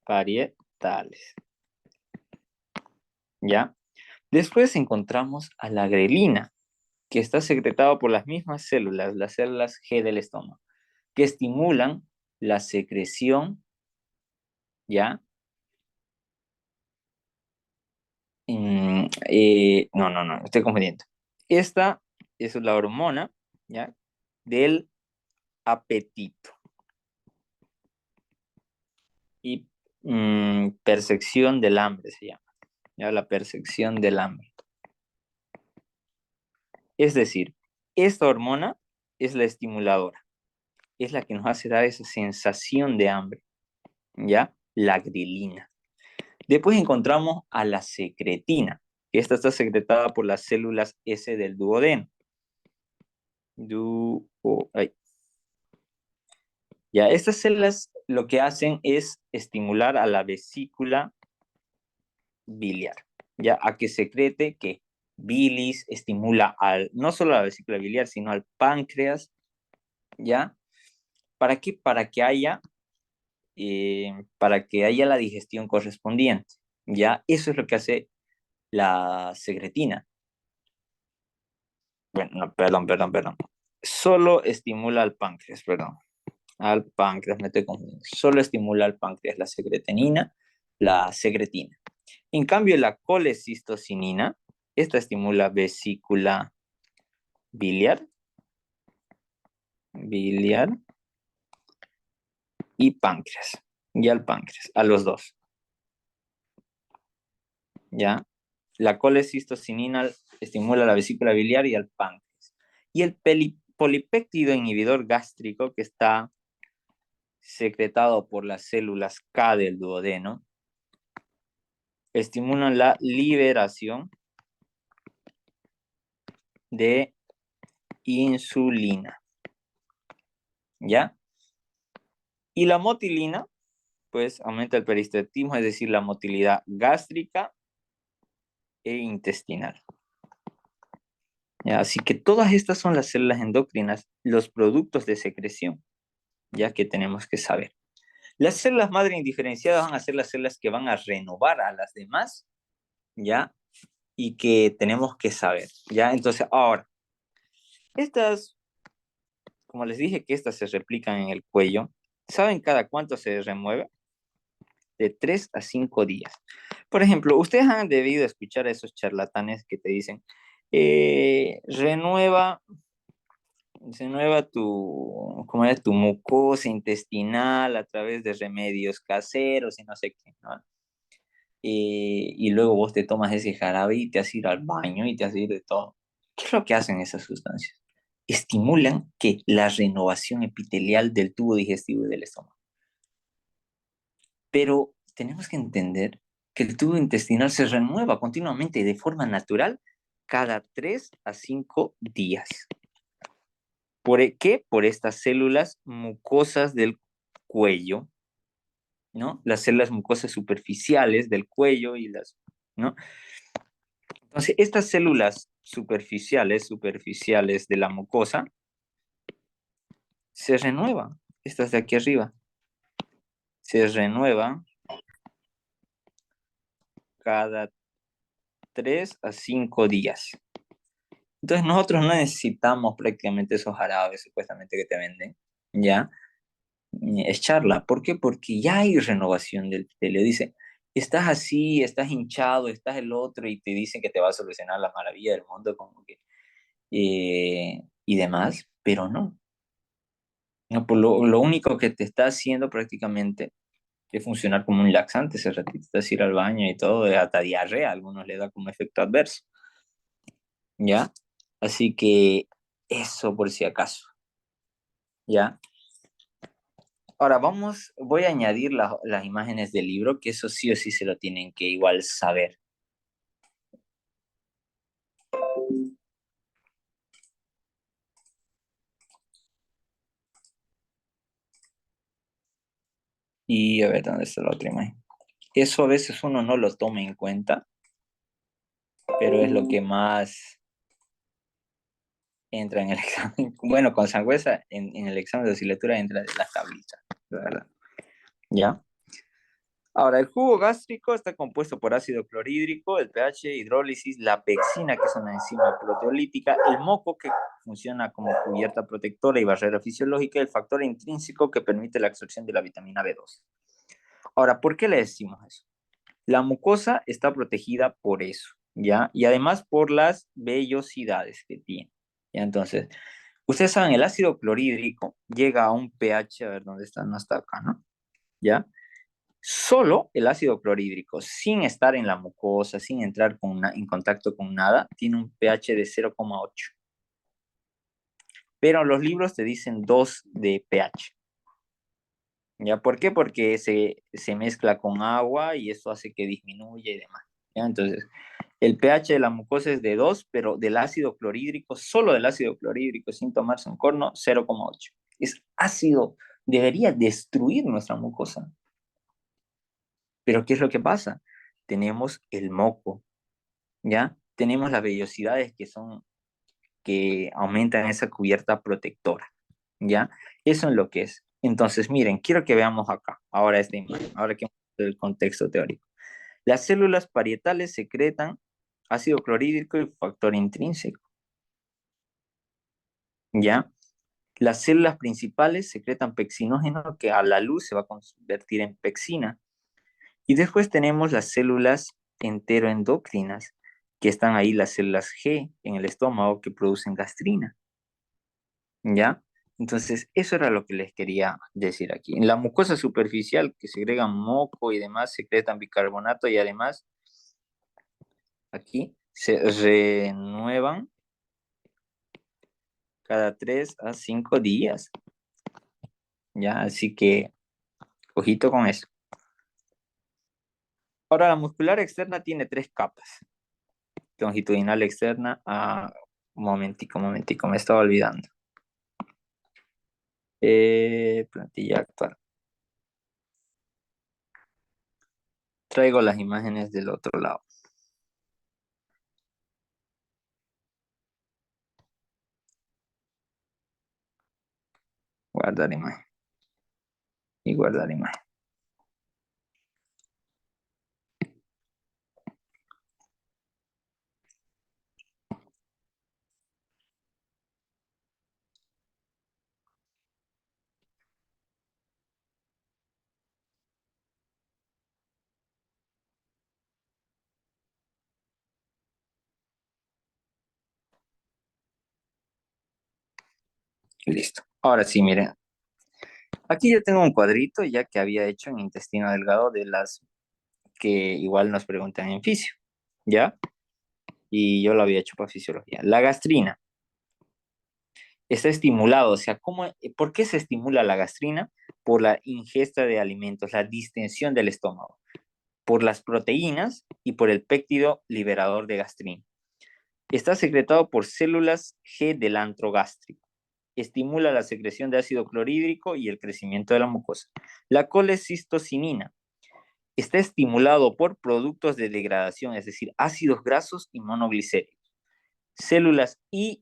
parietales. ¿Ya? Después encontramos a la grelina, que está secretada por las mismas células, las células G del estómago, que estimulan la secreción, ¿ya? No, estoy confundiendo. Esta es la hormona, ¿ya? Del apetito y percepción del hambre se llama, ¿ya? La percepción del hambre. Es decir, esta hormona es la estimuladora, es la que nos hace dar esa sensación de hambre, ¿ya? La grelina. Después encontramos a la secretina, que esta está secretada por las células S del duodeno. Ya, estas células lo que hacen es estimular a la vesícula biliar, ya, a que secrete que bilis, estimula no solo a la vesícula biliar, sino al páncreas, ¿ya? ¿Para qué? Para que haya la digestión correspondiente, ¿ya? Eso es lo que hace la secretina. Bueno, no, perdón. Solo estimula al páncreas, perdón. Al páncreas, me estoy confundiendo. Solo estimula al páncreas la secretina. En cambio, la colecistocinina, esta estimula vesícula biliar y páncreas. Y al páncreas, a los dos. ¿Ya? La colecistocinina estimula la vesícula biliar y al páncreas. Y el polipéptido inhibidor gástrico, que está secretado por las células K del duodeno, estimulan la liberación de insulina. ¿Ya? Y la motilina, pues aumenta el peristaltismo, es decir, la motilidad gástrica e intestinal. ¿Ya? Así que todas estas son las células endocrinas, los productos de secreción, ya que tenemos que saber. Las células madre indiferenciadas van a ser las células que van a renovar a las demás, ¿ya? Y que tenemos que saber, ¿ya? Entonces, ahora, estas, como les dije que estas se replican en el cuello, ¿saben cada cuánto se remueve? De 3 a 5 días. Por ejemplo, ustedes han debido escuchar a esos charlatanes que te dicen, renueva ¿cómo es? Tu mucosa intestinal a través de remedios caseros y no sé qué, ¿no? Y luego vos te tomas ese jarabe y te has ido al baño y te has ido de todo. ¿Qué es lo que hacen esas sustancias? Estimulan que la renovación epitelial del tubo digestivo y del estómago. Pero tenemos que entender que el tubo intestinal se renueva continuamente de forma natural cada 3 a 5 días. ¿Por qué? Por estas células mucosas del cuello, ¿no? Las células mucosas superficiales del cuello y ¿no? Entonces, estas células superficiales de la mucosa se renuevan. Estas de aquí arriba se renuevan cada 3 a 5 días. Entonces nosotros no necesitamos prácticamente esos jarabes supuestamente que te venden, ¿ya? Echarla. ¿Por qué? Porque ya hay renovación del pelo. Dice, estás así, estás hinchado, estás el otro y te dicen que te va a solucionar la maravilla del mundo como que, y demás, pero no. No, pues lo único que te está haciendo prácticamente es funcionar como un laxante, ese ratito es ir al baño y todo, hasta diarrea, a algunos le da como efecto adverso, ¿ya? Así que eso por si acaso, ¿ya? Ahora voy a añadir las imágenes del libro, que eso sí o sí se lo tienen que igual saber. Y a ver, ¿dónde está la otra imagen? Eso a veces uno no lo toma en cuenta, pero es lo que más entra en el examen. Bueno, con Sangüesa en el examen de asignatura entra de las tablitas, la verdad. ¿Ya? Ahora, el jugo gástrico está compuesto por ácido clorhídrico, el pH, hidrólisis, la pexina, que es una enzima proteolítica, el moco, que funciona como cubierta protectora y barrera fisiológica, y el factor intrínseco que permite la absorción de la vitamina B12. Ahora, ¿por qué le decimos eso? La mucosa está protegida por eso, ¿ya? Y además por las vellosidades que tiene, ¿ya? Entonces, ustedes saben, el ácido clorhídrico llega a un pH, a ver dónde está, no está acá, ¿no? ¿Ya? Solo el ácido clorhídrico, sin estar en la mucosa, sin entrar en contacto con nada, tiene un pH de 0,8. Pero los libros te dicen 2 de pH. ¿Ya? ¿Por qué? Porque se mezcla con agua y eso hace que disminuya y demás. ¿Ya? Entonces, el pH de la mucosa es de 2, pero del ácido clorhídrico, solo del ácido clorhídrico, sin tomarse un corno, 0,8. Es ácido, debería destruir nuestra mucosa. Pero ¿qué es lo que pasa? Tenemos el moco, ¿ya? Tenemos las vellosidades que aumentan esa cubierta protectora, ¿ya? Eso es lo que es. Entonces, miren, quiero que veamos acá, ahora esta imagen, ahora que el contexto teórico. Las células parietales secretan ácido clorhídrico y factor intrínseco, ¿ya? Las células principales secretan pexinógeno que a la luz se va a convertir en pexina. Y después tenemos las células enteroendocrinas, que están ahí las células G en el estómago que producen gastrina, ¿ya? Entonces, eso era lo que les quería decir aquí. En la mucosa superficial, que segregan moco y demás, secretan bicarbonato y además, aquí, se renuevan cada 3 a 5 días, ¿ya? Así que, ojito con eso. Ahora, la muscular externa tiene 3 capas. Longitudinal externa, un momentico, me estaba olvidando. Plantilla actual. Traigo las imágenes del otro lado. Guardar imagen. Y guardar imagen. Y listo. Ahora sí, miren. Aquí yo tengo un cuadrito ya que había hecho en intestino delgado de las que igual nos preguntan en fisio. ¿Ya? Y yo lo había hecho para fisiología. La gastrina está estimulado, o sea, ¿por qué se estimula la gastrina? Por la ingesta de alimentos, la distensión del estómago, por las proteínas y por el péptido liberador de gastrina. Está secretado por células G del antro gástrico. Estimula la secreción de ácido clorhídrico y el crecimiento de la mucosa. La colecistocinina está estimulado por productos de degradación, es decir, ácidos grasos y monoglicéridos. Células del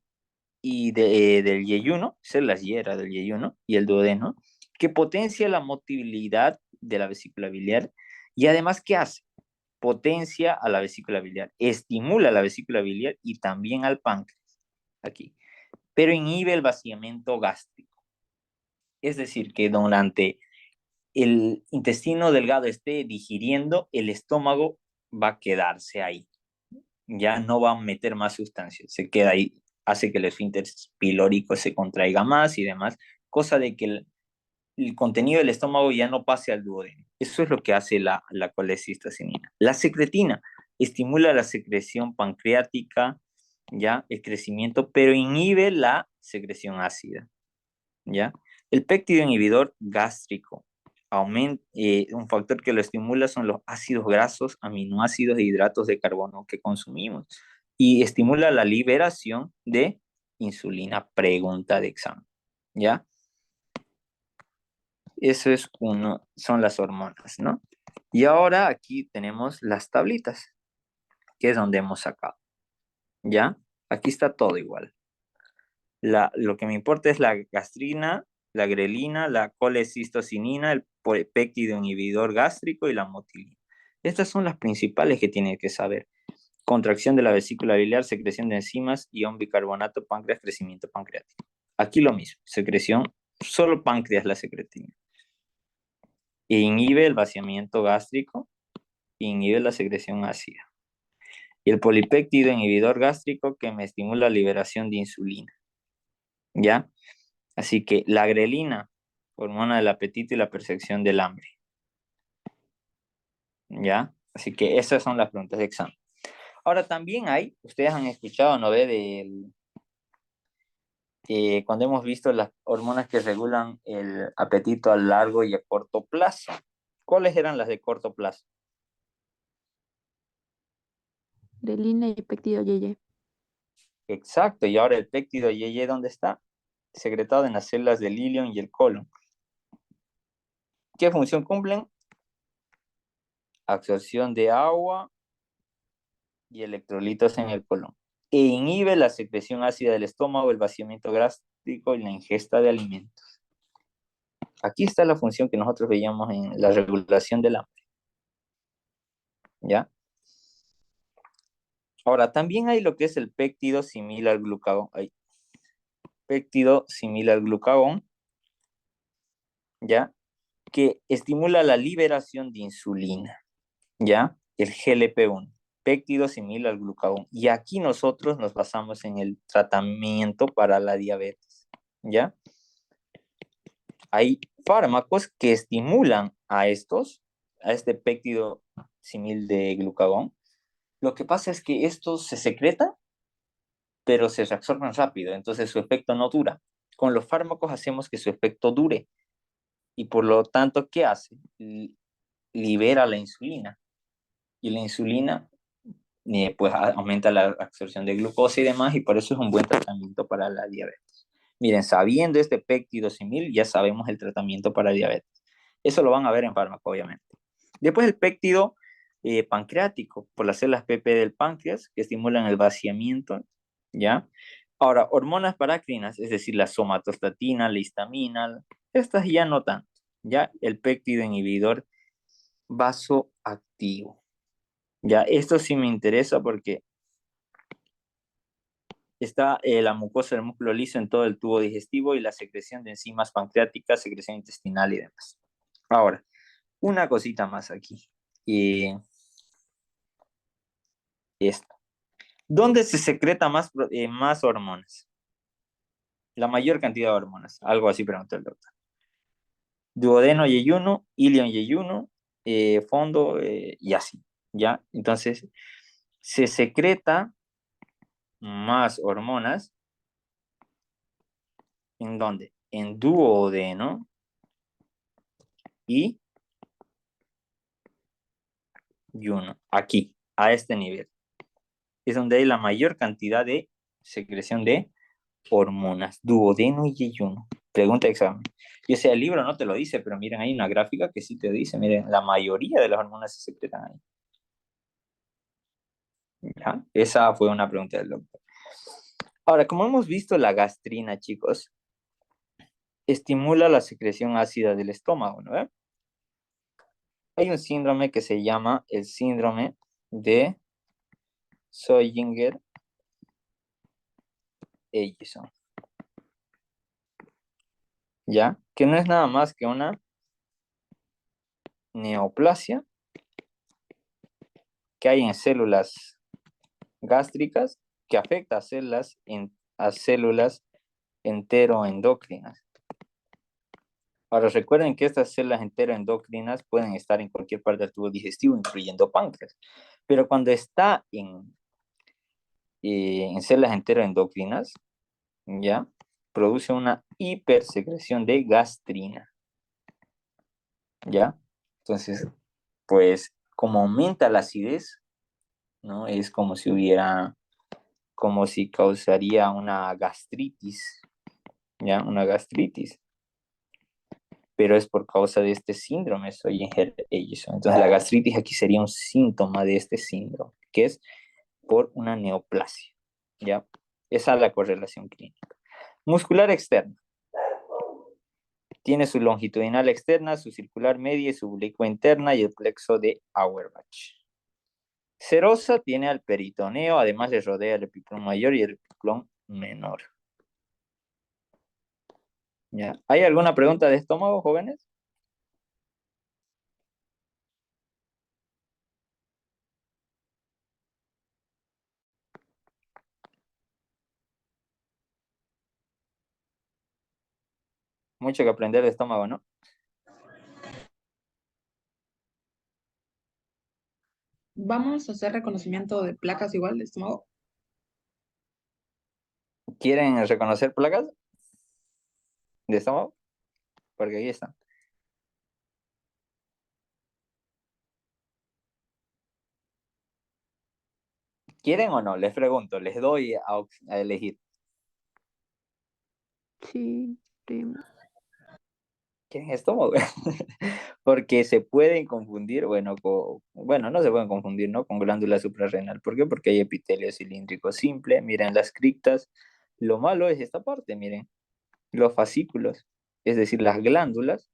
yeyuno, células hierra del yeyuno y el duodeno, que potencia la motilidad de la vesícula biliar y además, ¿qué hace? potencia a la vesícula biliar, estimula la vesícula biliar y también al páncreas, aquí, pero inhibe el vaciamiento gástrico. Es decir, que durante el intestino delgado esté digiriendo, el estómago va a quedarse ahí. Ya no va a meter más sustancias, se queda ahí, hace que el esfínter pilórico se contraiga más y demás, cosa de que el contenido del estómago ya no pase al duodeno. Eso es lo que hace la colecistocinina. La secretina estimula la secreción pancreática, ya, el crecimiento, pero inhibe la secreción ácida, ya. El péptido inhibidor gástrico un factor que lo estimula son los ácidos grasos, aminoácidos e hidratos de carbono que consumimos y estimula la liberación de insulina. Pregunta de examen, ¿ya? Eso es uno, son las hormonas, ¿no? Y ahora aquí tenemos las tablitas, que es donde hemos sacado, ¿ya? Aquí está todo igual. Lo que me importa es la gastrina, la grelina, la colecistocinina, el péptido inhibidor gástrico y la motilina. Estas son las principales que tienen que saber. Contracción de la vesícula biliar, secreción de enzimas, ion bicarbonato, páncreas, crecimiento pancreático. Aquí lo mismo, secreción, solo páncreas la secretina. Inhibe el vaciamiento gástrico, inhibe la secreción ácida. Y el polipéptido inhibidor gástrico que me estimula la liberación de insulina. ¿Ya? Así que la grelina, hormona del apetito y la percepción del hambre. ¿Ya? Así que esas son las preguntas de examen. Ahora también hay, ustedes han escuchado, ¿no ve? Cuando hemos visto las hormonas que regulan el apetito a largo y a corto plazo. ¿Cuáles eran las de corto plazo? Grelina y péptido YY. Exacto, y ahora el péptido YY, ¿dónde está? Secretado en las células del ilion y el colon. ¿Qué función cumplen? Absorción de agua y electrolitos en el colon. E inhibe la secreción ácida del estómago, el vaciamiento gástrico y la ingesta de alimentos. Aquí está la función que nosotros veíamos en la regulación del hambre. ¿Ya? Ahora, también hay lo que es el péptido similar al glucagón. Péptido similar al glucagón, ¿ya? Que estimula la liberación de insulina, ¿ya? El GLP-1, péptido similar al glucagón. Y aquí nosotros nos basamos en el tratamiento para la diabetes, ¿ya? Hay fármacos que estimulan a este péptido similar de glucagón. Lo que pasa es que estos se secretan, pero se reabsorben rápido, entonces su efecto no dura. Con los fármacos hacemos que su efecto dure y por lo tanto, ¿qué hace? Libera la insulina y la insulina pues aumenta la absorción de glucosa y demás y por eso es un buen tratamiento para la diabetes. Miren, sabiendo este péptido similar, ya sabemos el tratamiento para diabetes. Eso lo van a ver en fármaco, obviamente. Después el péptido pancreático, por las células PP del páncreas, que estimulan el vaciamiento, ¿ya? Ahora, hormonas parácrinas, es decir, la somatostatina, la histamina, estas ya no tanto, ¿ya? El péptido inhibidor vasoactivo, ¿ya? Esto sí me interesa porque está la mucosa del músculo liso en todo el tubo digestivo y la secreción de enzimas pancreáticas, secreción intestinal y demás. Ahora, una cosita más aquí. Esto. ¿Dónde se secreta más hormonas? La mayor cantidad de hormonas. Algo así preguntó el doctor. Duodeno y yeyuno, ilion y yeyuno, fondo y así. ¿Ya? Entonces, se secreta más hormonas. ¿En dónde? En duodeno y yuno. Aquí, a este nivel. Es donde hay la mayor cantidad de secreción de hormonas. Duodeno y yeyuno. Pregunta de examen. Y o sea, el libro no te lo dice, pero miren, hay una gráfica que sí te dice, miren, la mayoría de las hormonas se secretan ahí. ¿Ya? Esa fue una pregunta del doctor. Ahora, como hemos visto, la gastrina, chicos, estimula la secreción ácida del estómago, ¿no? Hay un síndrome que se llama el síndrome de Zollinger-Ellison, ¿ya? Que no es nada más que una neoplasia que hay en células gástricas que afecta a células enteroendocrinas. Ahora recuerden que estas células enteroendocrinas pueden estar en cualquier parte del tubo digestivo, incluyendo páncreas. Pero cuando está en células enteroendocrinas, ya produce una hipersecreción de gastrina, ¿ya? Entonces, pues, como aumenta la acidez, ¿no? Es como si causaría una gastritis, ¿ya? Una gastritis. Pero es por causa de este síndrome, Zollinger-Ellison. Entonces, la gastritis aquí sería un síntoma de este síndrome, que es por una neoplasia, ¿ya? Esa es la correlación clínica. Muscular externa. Tiene su longitudinal externa, su circular media y su oblicua interna y el plexo de Auerbach. Serosa tiene al peritoneo, además le rodea el epiplón mayor y el epiplón menor. ¿Ya? ¿Hay alguna pregunta de estómago, jóvenes? Mucho que aprender de estómago, ¿no? Vamos a hacer reconocimiento de placas igual de estómago. ¿Quieren reconocer placas de estómago? Porque aquí están. ¿Quieren o no? Les pregunto, les doy a elegir. Sí, sí. ¿Quieren estómago? Porque se pueden confundir, bueno, no se pueden confundir, ¿no? Con glándula suprarrenal. ¿Por qué? Porque hay epitelio cilíndrico simple. Miren las criptas. Lo malo es esta parte, miren. Los fascículos, es decir, las glándulas,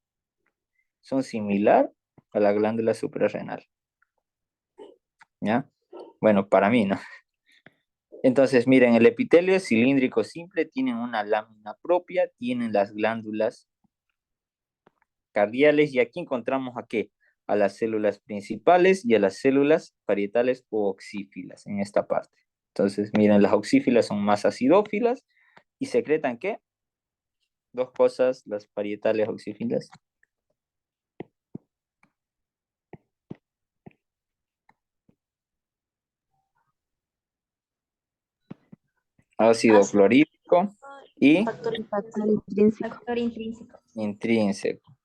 son similar a la glándula suprarrenal. ¿Ya? Bueno, para mí, ¿no? Entonces, miren, el epitelio cilíndrico simple tiene una lámina propia, tienen las glándulas cardiales y aquí encontramos a qué? A las células principales y a las células parietales o oxífilas en esta parte. Entonces, miren, las oxífilas son más acidófilas y secretan ¿qué? Dos cosas, las parietales oxífilas. Ácido Ácido clorhídrico y factor, Factor intrínseco. factor intrínseco. intrínseco.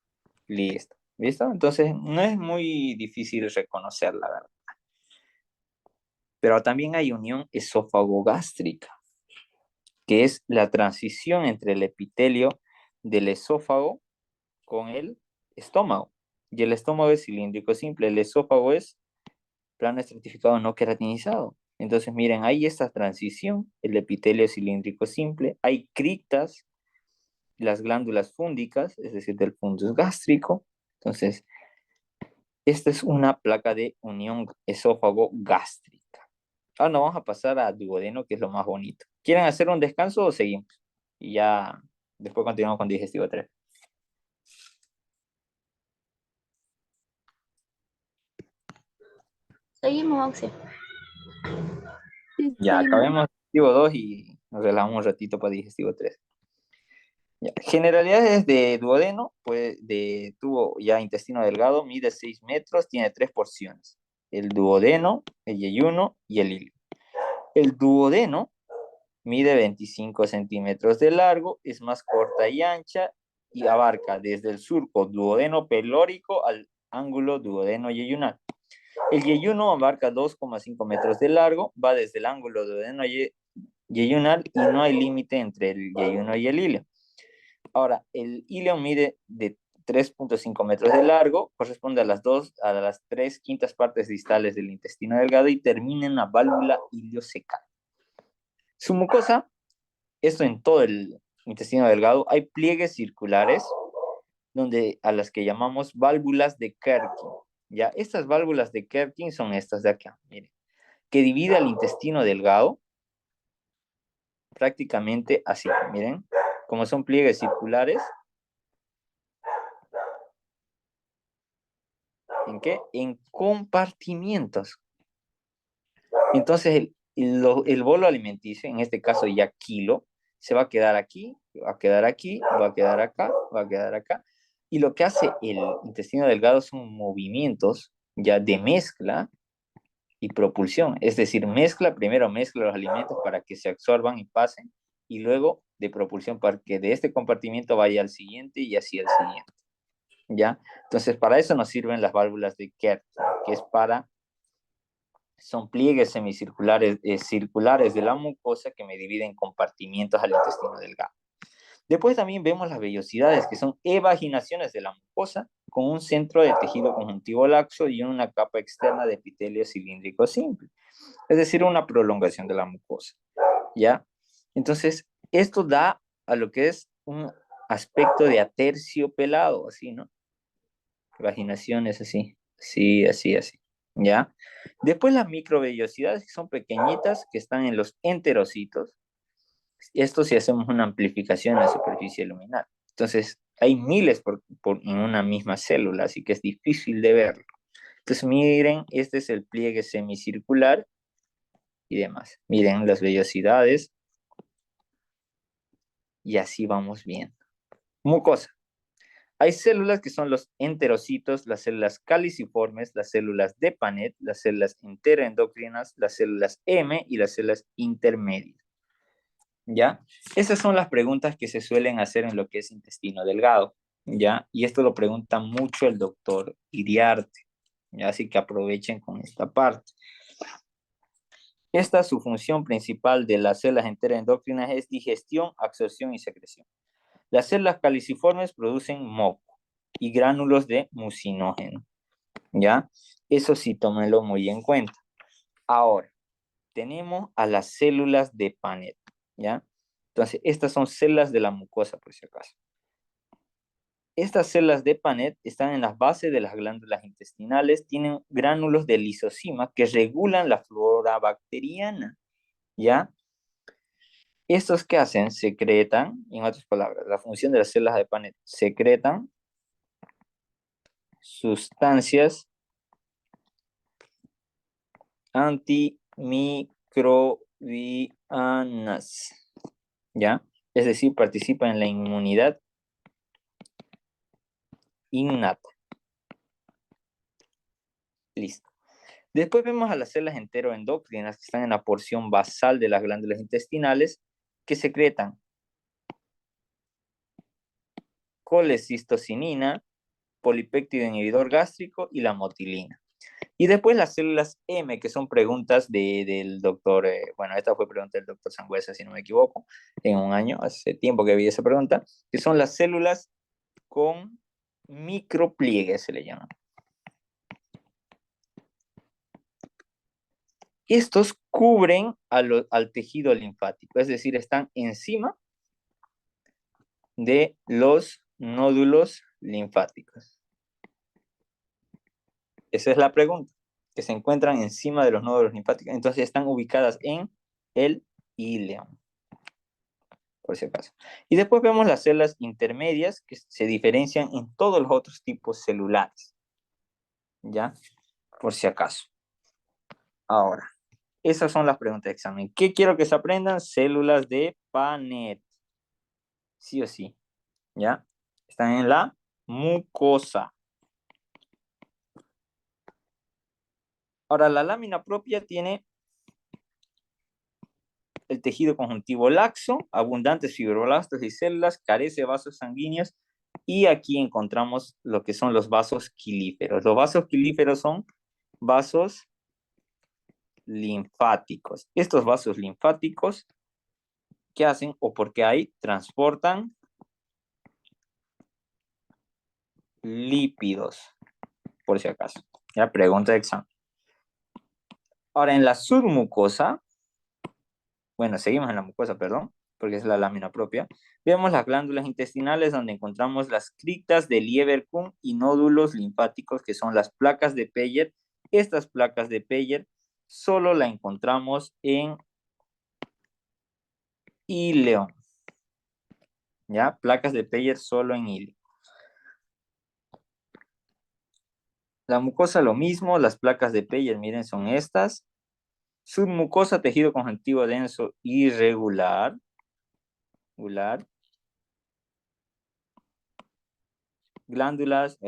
Listo. ¿Listo? Entonces, no es muy difícil reconocer, la verdad. Pero también hay unión esófago-gástrica, que es la transición entre el epitelio del esófago con el estómago. Y el estómago es cilíndrico simple, el esófago es plano estratificado no queratinizado. Entonces, miren, hay esta transición, el epitelio cilíndrico simple, hay criptas, las glándulas fúndicas, es decir, del fundus gástrico. Entonces, esta es una placa de unión esófago-gástrica. Ahora nos vamos a pasar a duodeno, que es lo más bonito. ¿Quieren hacer un descanso o seguimos? Y ya después continuamos con digestivo 3. Seguimos, Oxy. Sí, Ya seguimos. acabemos digestivo 2 y nos relajamos un ratito para digestivo 3. Ya. Generalidades de duodeno, pues de tubo ya intestino delgado, mide 6 metros, tiene 3 porciones. El duodeno, el yeyuno y el hilo. El duodeno mide 25 centímetros de largo, es más corta y ancha y abarca desde el surco duodeno pelórico al ángulo duodeno yeyunal. El yeyuno abarca 2,5 metros de largo, va desde el ángulo duodeno yeyunal y no hay límite entre el yeyuno y el hilo. Ahora, el hilo mide de 3,5 metros de largo, corresponde a las 3/5 partes distales del intestino delgado y termina en una válvula iliocecal. Su mucosa, esto en todo el intestino delgado, hay pliegues circulares a las que llamamos válvulas de Kerki. Ya, estas válvulas de Kerkin son estas de acá, miren, que divide al intestino delgado prácticamente así, miren, como son pliegues circulares. ¿En qué? En compartimientos. Entonces, el bolo alimenticio, en este caso ya kilo, se va a quedar aquí, va a quedar aquí, va a quedar acá, va a quedar acá. Y lo que hace el intestino delgado son movimientos ya de mezcla y propulsión. Es decir, primero mezcla los alimentos para que se absorban y pasen, y luego de propulsión para que de este compartimiento vaya al siguiente y así al siguiente. ¿Ya? Entonces, para eso nos sirven las válvulas de Kerr, que son pliegues semicirculares circulares de la mucosa que me dividen compartimientos al intestino delgado. Después también vemos las vellosidades, que son evaginaciones de la mucosa con un centro de tejido conjuntivo laxo y una capa externa de epitelio cilíndrico simple. Es decir, una prolongación de la mucosa. ¿Ya? Entonces, esto da a lo que es un aspecto de aterciopelado, así, ¿no? Vaginaciones así, sí, así, así, ¿ya? Después las microvellosidades, que son pequeñitas, que están en los enterocitos. Esto si hacemos una amplificación en la superficie luminal. Entonces, hay miles en una misma célula, así que es difícil de verlo. Entonces, miren, este es el pliegue semicircular y demás. Miren las vellosidades y así vamos viendo. Mucosa. Hay células que son los enterocitos, las células caliciformes, las células de Panet, las células enteroendocrinas, las células M y las células intermedias. ¿Ya? Esas son las preguntas que se suelen hacer en lo que es intestino delgado. ¿Ya? Y esto lo pregunta mucho el doctor Iriarte. ¿Ya? Así que aprovechen con esta parte. Esta, su función principal de las células enteroendocrinas es digestión, absorción y secreción. Las células caliciformes producen moco y gránulos de mucinógeno, ¿ya? Eso sí, tómenlo muy en cuenta. Ahora, tenemos a las células de Panet, ¿ya? Entonces, estas son células de la mucosa, por si acaso. Estas células de Panet están en las bases de las glándulas intestinales, tienen gránulos de lisosima que regulan la flora bacteriana, ¿ya? ¿Estos qué hacen? Secretan, en otras palabras, la función de las células de Panet, secretan sustancias antimicrobianas, ¿ya? Es decir, participan en la inmunidad innata. Listo. Después vemos a las células enteroendocrinas que están en la porción basal de las glándulas intestinales que secretan colecistocinina, polipéptido inhibidor gástrico y la motilina. Y después las células M, que son preguntas del doctor, bueno, esta fue pregunta del doctor Sangüesa, si no me equivoco, en un año, hace tiempo que vi esa pregunta, que son las células con micropliegues, se le llama. Estos cubren al tejido linfático, es decir, están encima de los nódulos linfáticos. Esa es la pregunta, que se encuentran encima de los nódulos linfáticos, entonces están ubicadas en el ileum, por si acaso. Y después vemos las células intermedias que se diferencian en todos los otros tipos celulares, ¿ya? Por si acaso. Ahora, esas son las preguntas de examen. ¿Qué quiero que se aprendan? Células de Panet. Sí o sí, ¿ya? Están en la mucosa. Ahora, la lámina propia tiene el tejido conjuntivo laxo, abundantes fibroblastos y células, carece de vasos sanguíneos, y aquí encontramos lo que son los vasos quilíferos. Los vasos quilíferos son vasos linfáticos. Estos vasos linfáticos, ¿qué hacen o por qué hay? Transportan lípidos, por si acaso. Ya, pregunta de examen. Ahora, en la submucosa, bueno, seguimos en la mucosa, perdón. porque es la lámina propia. Vemos las glándulas intestinales donde encontramos las criptas de Lieberkühn y nódulos linfáticos que son las placas de Peyer. Estas placas de Peyer solo la encontramos en ileón. ¿Ya? Placas de Peyer solo en ileón. La mucosa lo mismo, las placas de Peyer, miren, son estas. Submucosa, tejido conjuntivo denso irregular. Glándulas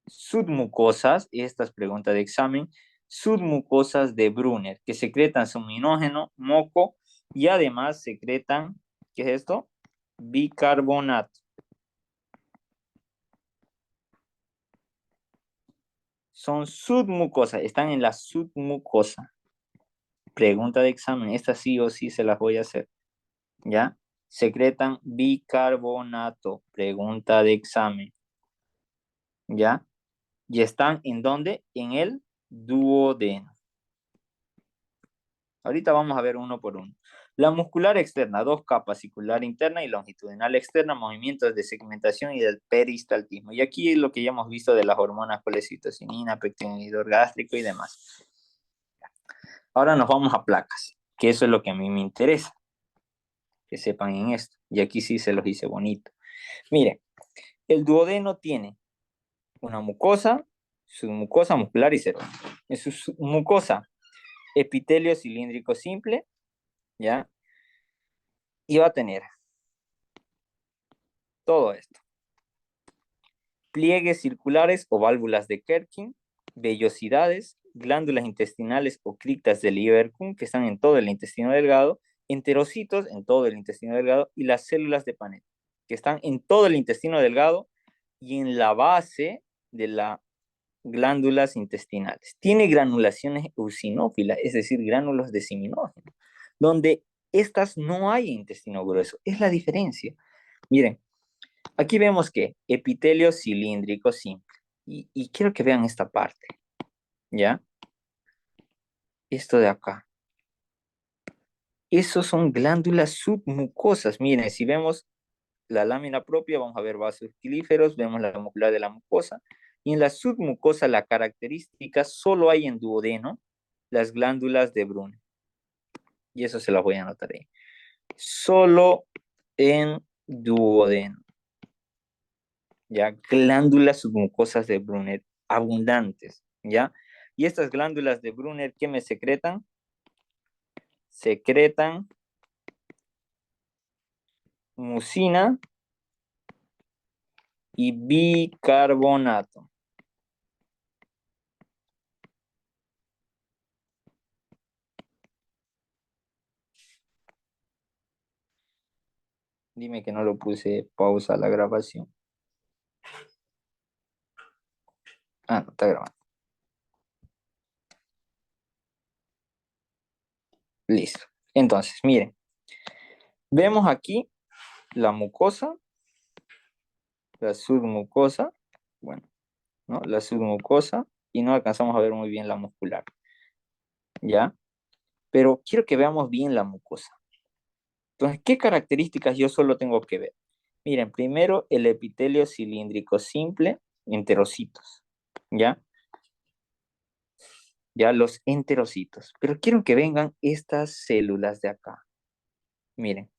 submucosas, esta es pregunta de examen, submucosas de Brunner, que secretan suminógeno, moco, y además secretan, ¿qué es esto? Bicarbonato. Son submucosas, están en la submucosa. Pregunta de examen, esta sí o sí se las voy a hacer, ¿ya? Secretan bicarbonato, pregunta de examen, ¿ya? ¿Y están en dónde? En el duodeno. Ahorita vamos a ver uno por uno. La muscular externa, 2 capas, circular interna y longitudinal externa, movimientos de segmentación y del peristaltismo. Y aquí es lo que ya hemos visto de las hormonas colecistocinina, pectín inhibidor gástrico y demás. Ahora nos vamos a placas, que eso es lo que a mí me interesa, que sepan en esto. Y aquí sí se los hice bonito. Miren, el duodeno tiene una mucosa, submucosa muscular y serosa. En su mucosa, epitelio cilíndrico simple, ¿ya? Y va a tener todo esto. Pliegues circulares o válvulas de Kerkin, vellosidades, glándulas intestinales o criptas de Lieberkühn, que están en todo el intestino delgado, enterocitos en todo el intestino delgado, y las células de Panetta, que están en todo el intestino delgado y en la base de las glándulas intestinales. Tiene granulaciones eosinófilas, es decir, gránulos de seminógeno, donde estas no hay intestino grueso. Es la diferencia. Miren, aquí vemos que epitelio cilíndrico simple. Y quiero que vean esta parte, ¿ya? Esto de acá. Esos son glándulas submucosas. Miren, si vemos la lámina propia, vamos a ver vasos pilíferos, vemos la muscular de la mucosa. Y en la submucosa, la característica, solo hay en duodeno las glándulas de Brunner. Y eso se las voy a anotar ahí. Solo en duodeno. ¿Ya? Glándulas submucosas de Brunner, abundantes, ¿ya? Y estas glándulas de Brunner, ¿qué me secretan? Secretan mucina y bicarbonato. Dime que no lo puse pausa a la grabación. Ah, no, está grabando. Listo. Entonces, miren. Vemos aquí la mucosa, la submucosa, bueno, ¿no? La submucosa, y no alcanzamos a ver muy bien la muscular, ¿ya? Pero quiero que veamos bien la mucosa. Entonces, ¿qué características yo solo tengo que ver? Miren, primero el epitelio cilíndrico simple, enterocitos, ¿ya? Ya los enterocitos. Pero quiero que vengan estas células de acá. Miren,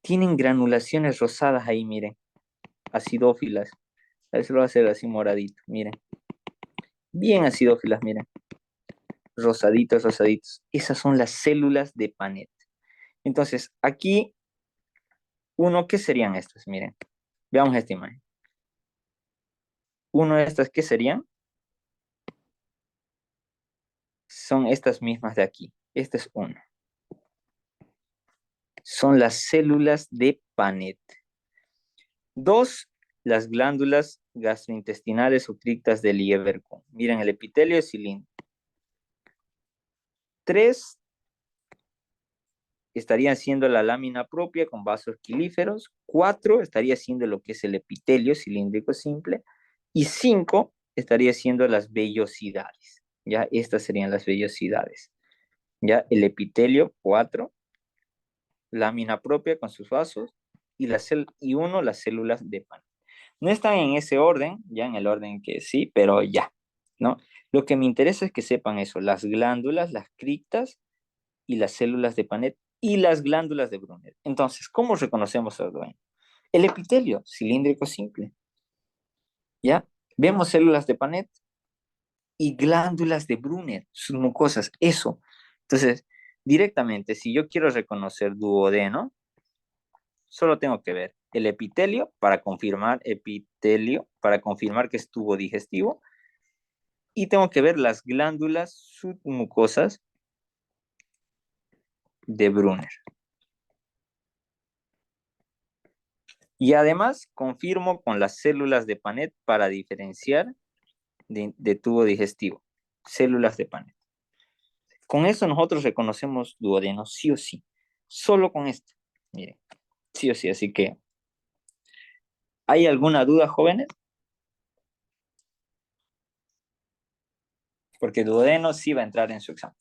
tienen granulaciones rosadas ahí, miren, acidófilas. A ver si lo voy a hacer así moradito, miren. Bien acidófilas, miren. Rosaditos, rosaditos. Esas son las células de Panetta. Entonces, aquí, ¿qué serían estas? Miren, veamos esta imagen. Uno de estas, ¿qué serían? Son estas mismas de aquí. Esta es una. Son las células de Panetta. 2, las glándulas gastrointestinales o criptas de Lieberkühn. Miren, el epitelio es cilíndrico. 3, estaría siendo la lámina propia con vasos quilíferos. 4, estaría siendo lo que es el epitelio cilíndrico simple. Y 5, estaría siendo las vellosidades. Ya, estas serían las vellosidades. Ya, el epitelio, 4. lámina propia con sus vasos, y, y uno, las células de Paneth. No están en ese orden, ya en el orden que sí, pero ya, ¿no? Lo que me interesa es que sepan eso, las glándulas, las criptas y las células de Paneth y las glándulas de Brunner. Entonces, ¿cómo reconocemos el dueño? El epitelio cilíndrico simple, ¿ya? Vemos células de Paneth y glándulas de Brunner, sus mucosas, eso. Entonces, directamente, si yo quiero reconocer duodeno, solo tengo que ver el epitelio para confirmar que es tubo digestivo, y tengo que ver las glándulas submucosas de Brunner. Y además confirmo con las células de Paneth para diferenciar de tubo digestivo. Células de Paneth. Con eso nosotros reconocemos duodeno, sí o sí. Solo con esto. Miren, sí o sí. Así que, ¿hay alguna duda, jóvenes? Porque duodeno sí va a entrar en su examen.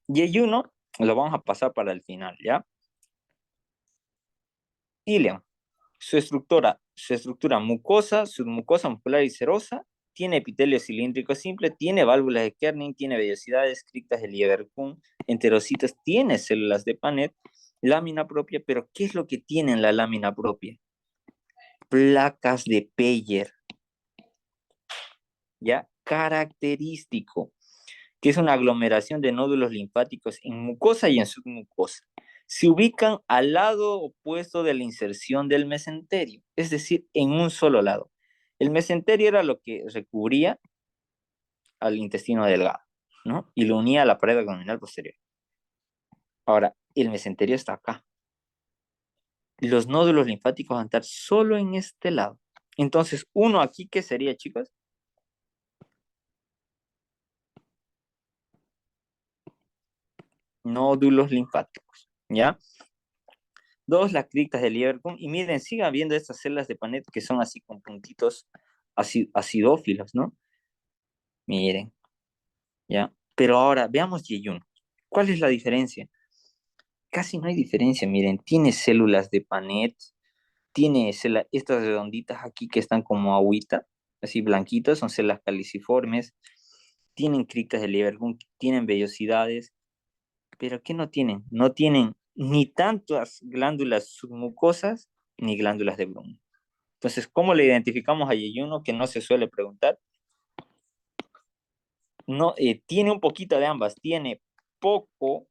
Y el uno lo vamos a pasar para el final, ¿ya? Ileum. Su estructura mucosa, submucosa muscular y serosa, tiene epitelio cilíndrico simple, tiene válvulas de Kerning, tiene vellosidades, criptas de Lieberkühn, enterocitos, tiene células de Paneth, lámina propia, pero ¿qué es lo que tiene en la lámina propia? Placas de Peyer, ¿ya? Característico, que es una aglomeración de nódulos linfáticos en mucosa y en submucosa. Se ubican al lado opuesto de la inserción del mesenterio, es decir, en un solo lado. El mesenterio era lo que recubría al intestino delgado, ¿no? Y lo unía a la pared abdominal posterior. Ahora, el mesenterio está acá. Los nódulos linfáticos van a estar solo en este lado. Entonces, uno aquí, ¿qué sería, chicos? Nódulos linfáticos, ¿ya? Dos, las criptas de Lieberkühn. Y miren, sigan viendo estas células de Paneth que son así con puntitos acidófilos, ¿no? Miren, ¿ya? Pero ahora, veamos Yeyun. ¿Cuál es la diferencia? Casi no hay diferencia, miren. Tiene células de Paneth, tiene estas redonditas aquí que están como agüita, así blanquitas, son células caliciformes. Tienen criptas de Lieberkühn, tienen vellosidades. ¿Pero qué no tienen? No tienen ni tantas glándulas submucosas ni glándulas de Brunner. Entonces, ¿cómo le identificamos a yeyuno que no se suele preguntar? No, tiene un poquito de ambas, tiene poco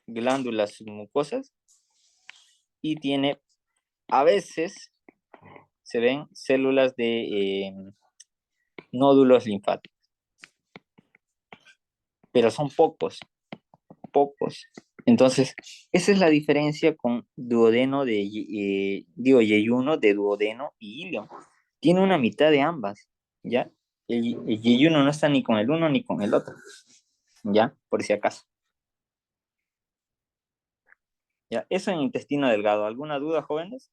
glándulas submucosas y tiene, a veces, se ven células de nódulos linfáticos, pero son pocos. Entonces, esa es la diferencia con duodeno yeyuno de duodeno y ilion. Tiene una mitad de ambas, ¿ya? El yeyuno no está ni con el uno ni con el otro, ¿ya? Por si acaso. ¿Ya? Eso en intestino delgado. ¿Alguna duda, jóvenes?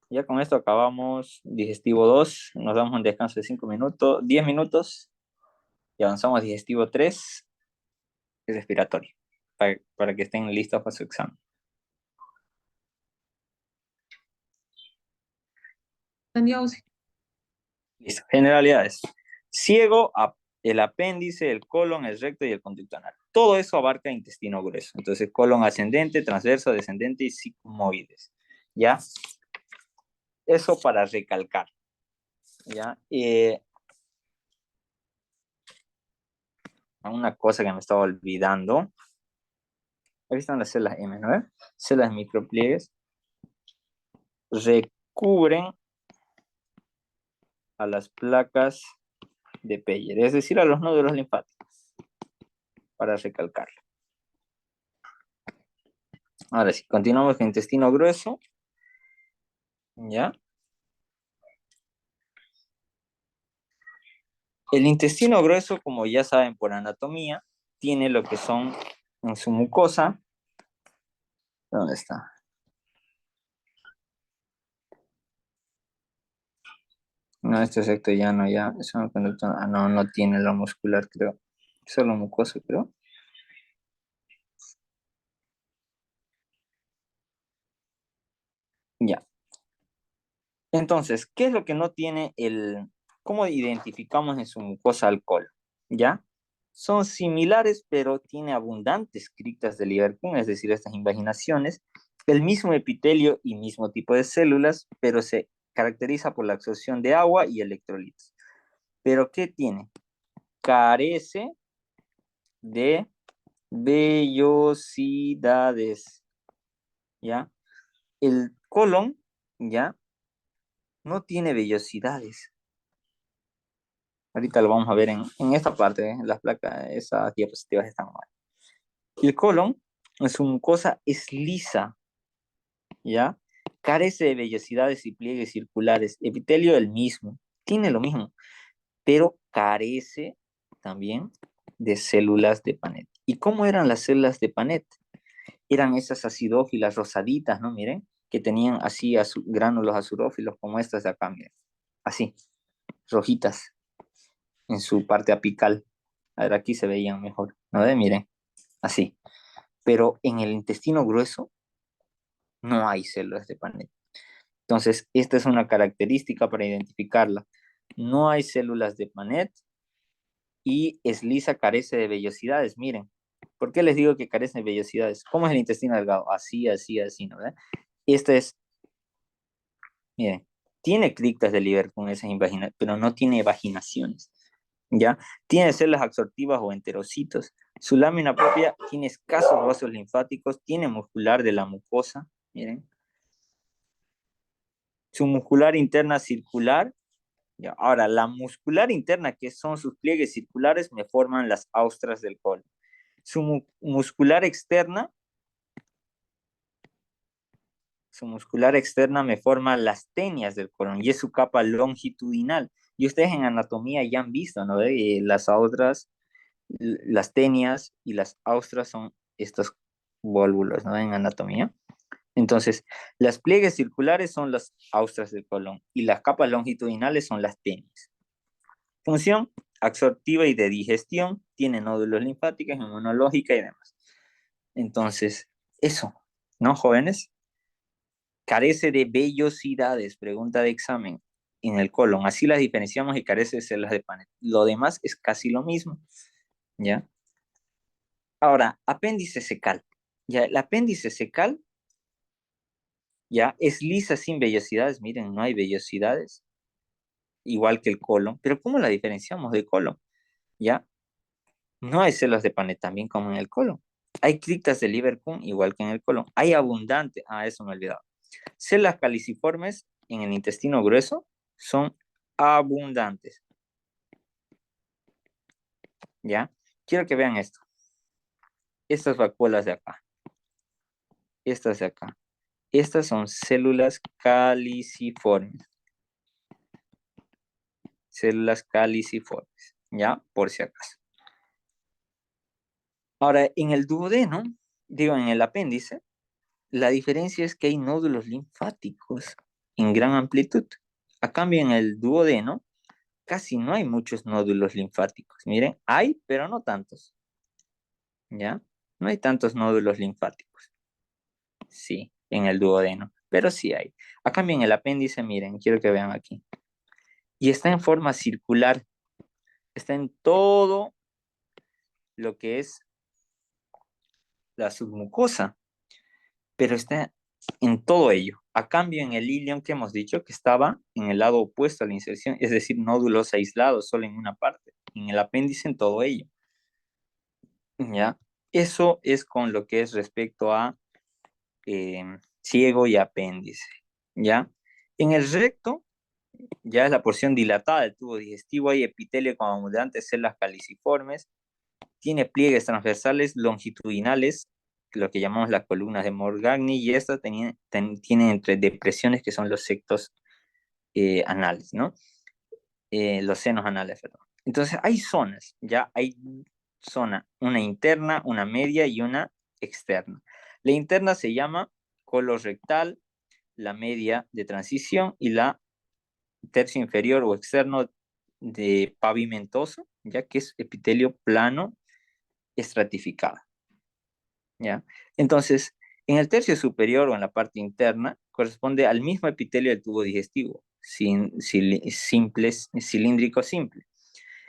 Ya con esto acabamos digestivo 2. Nos damos un descanso de 5 minutos, 10 minutos. Y avanzamos a digestivo 3, que es respiratorio, para que estén listos para su examen. Listo. Generalidades. Ciego, el apéndice, el colon, el recto y el conducto anal. Todo eso abarca intestino grueso. Entonces, colon ascendente, transverso, descendente y sigmoides. ¿Ya? Eso para recalcar. ¿Ya? Una cosa que me estaba olvidando. Aquí están las células M9. Células micropliegues. Recubren a las placas de Peyer, es decir, a los nódulos linfáticos. Para recalcarlo. Ahora sí, continuamos con intestino grueso. ¿Ya? El intestino grueso, como ya saben por anatomía, tiene lo que son en su mucosa. ¿Dónde está? No, este sector ya no, ya. Es una conducta. Ah, no, no tiene lo muscular, creo. Solo mucoso, creo. Ya. Entonces, ¿qué es lo que no tiene cómo identificamos en su mucosa alcohol? ¿Ya? Son similares, pero tiene abundantes criptas de Lieberkühn, es decir, estas invaginaciones, el mismo epitelio y mismo tipo de células, pero se caracteriza por la absorción de agua y electrolitos. ¿Pero qué tiene? Carece de vellosidades, ¿ya? El colon, ¿ya? No tiene vellosidades. Ahorita lo vamos a ver en esta parte, las placas, esas diapositivas están mal. El colon, su mucosa es lisa, ¿ya? Carece de vellosidades y pliegues circulares. Epitelio el mismo, tiene lo mismo, pero carece también de células de Panet. ¿Y cómo eran las células de Panet? Eran esas acidófilas rosaditas, ¿no? Miren, que tenían así gránulos azurófilos como estas de acá, miren. Así, rojitas en su parte apical. A ver, aquí se veían mejor, ¿no? Miren, así. Pero en el intestino grueso no hay células de Panet. Entonces, esta es una característica para identificarla. No hay células de Panet y es lisa, carece de vellosidades. Miren, ¿por qué les digo que carece de vellosidades? ¿Cómo es el intestino delgado? Así, así, así, ¿no? Esta es, miren, tiene criptas de Lieberkühn con esas invaginaciones, pero no tiene vaginaciones, ¿ya? Tiene células absortivas o enterocitos. Su lámina propia tiene escasos vasos linfáticos, tiene muscular de la mucosa, miren. Su muscular interna circular. Ya. Ahora, la muscular interna, que son sus pliegues circulares, me forman las austras del colon. Su muscular externa me forma las tenias del colon y es su capa longitudinal. Y ustedes en anatomía ya han visto, ¿no? Las austras, las tenias y las austras son estos volúmenes, ¿no? En anatomía. Entonces, las pliegues circulares son las austras del colon y las capas longitudinales son las tenias. Función absortiva y de digestión, tiene nódulos linfáticos, inmunológica y demás. Entonces, eso, ¿no, jóvenes? Carece de vellosidades, pregunta de examen, en el colon. Así las diferenciamos y carece de células de Panet. Lo demás es casi lo mismo, ¿ya? Ahora, apéndice secal. Ya, el apéndice secal, ya, es lisa sin vellosidades. Miren, no hay vellosidades, igual que el colon. Pero ¿cómo la diferenciamos del colon? ¿Ya? No hay células de Panet también como en el colon. Hay criptas de Lieberkühn igual que en el colon. Hay abundante, eso me olvidaba. Células caliciformes en el intestino grueso son abundantes. ¿Ya? Quiero que vean esto. Estas vacuolas de acá. Estas de acá. Estas son células caliciformes. Células caliciformes. ¿Ya? Por si acaso. Ahora, en el duodeno, digo, en el apéndice, la diferencia es que hay nódulos linfáticos en gran amplitud. A cambio, en el duodeno, casi no hay muchos nódulos linfáticos. Miren, hay, pero no tantos. ¿Ya? No hay tantos nódulos linfáticos. Sí, en el duodeno, pero sí hay. A cambio, en el apéndice, miren, quiero que vean aquí. Y está en forma circular. Está en todo lo que es la submucosa, pero está en todo ello. A cambio, en el ilion que hemos dicho que estaba en el lado opuesto a la inserción, es decir, nódulos aislados solo en una parte. En el apéndice, en todo ello. ¿Ya? Eso es con lo que es respecto a ciego y apéndice. ¿Ya? En el recto, ya es la porción dilatada del tubo digestivo, hay epitelio con abundantes células caliciformes, tiene pliegues transversales longitudinales, lo que llamamos las columnas de Morgagni, y estas tienen entre depresiones que son los septos anales, ¿no? Los senos anales, perdón. Entonces hay zonas, ya hay zona, una interna, una media y una externa. La interna se llama colorectal, la media de transición y la tercio inferior o externo de pavimentoso, ya que es epitelio plano estratificado, ¿ya? Entonces, en el tercio superior o en la parte interna, corresponde al mismo epitelio del tubo digestivo, cilíndrico simple.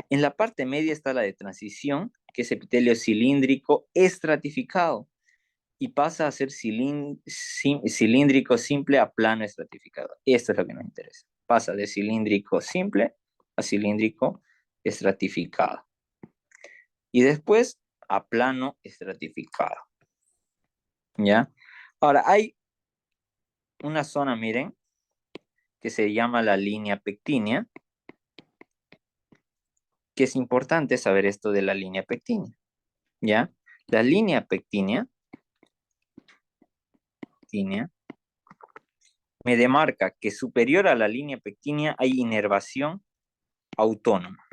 En la parte media está la de transición, que es epitelio cilíndrico estratificado, y pasa a ser cilíndrico simple a plano estratificado. Esto es lo que nos interesa. Pasa de cilíndrico simple a cilíndrico estratificado. Y después a plano estratificado. ¿Ya? Ahora, hay una zona, miren, que se llama la línea pectínea, que es importante saber esto de la línea pectínea. ¿Ya? La línea pectínea me demarca que superior a la línea pectínea hay inervación autónoma.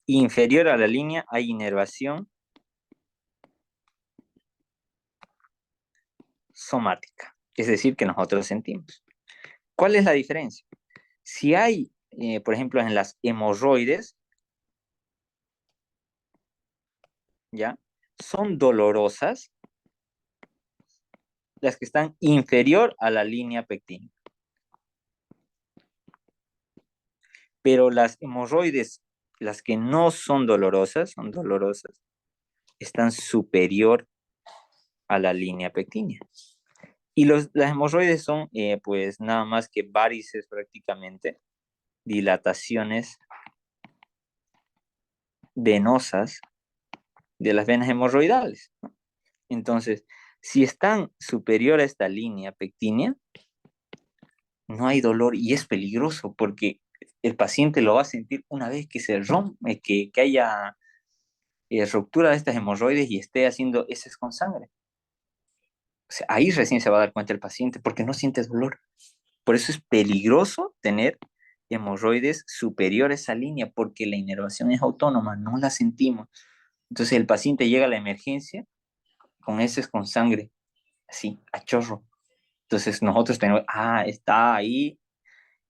Inferior a la línea hay inervación somática, es decir, que nosotros sentimos. ¿Cuál es la diferencia? Si hay, por ejemplo, en las hemorroides, ¿ya? Son dolorosas las que están inferior a la línea pectínea. Pero las hemorroides, las que no son dolorosas, están superior a la línea pectínea. Y las hemorroides son, pues, nada más que varices prácticamente, dilataciones venosas de las venas hemorroidales, ¿no? Entonces, si están superior a esta línea pectínea, no hay dolor y es peligroso porque el paciente lo va a sentir una vez que se rompe, que haya ruptura de estas hemorroides y esté haciendo heces con sangre. O sea, ahí recién se va a dar cuenta el paciente porque no siente dolor. Por eso es peligroso tener hemorroides superiores a línea porque la inervación es autónoma, no la sentimos. Entonces el paciente llega a la emergencia con heces con sangre, así, a chorro. Entonces nosotros tenemos, está ahí,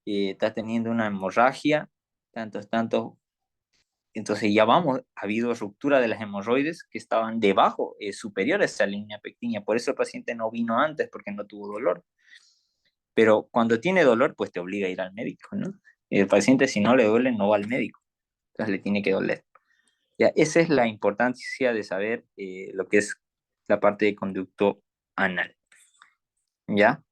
está teniendo una hemorragia, tantos. Entonces ya vamos, ha habido ruptura de las hemorroides que estaban debajo, superiores a la línea pectínea. Por eso el paciente no vino antes, porque no tuvo dolor. Pero cuando tiene dolor, pues te obliga a ir al médico, ¿no? El paciente, si no le duele, no va al médico. Entonces le tiene que doler. Ya, esa es la importancia de saber lo que es la parte de conducto anal. ¿Ya?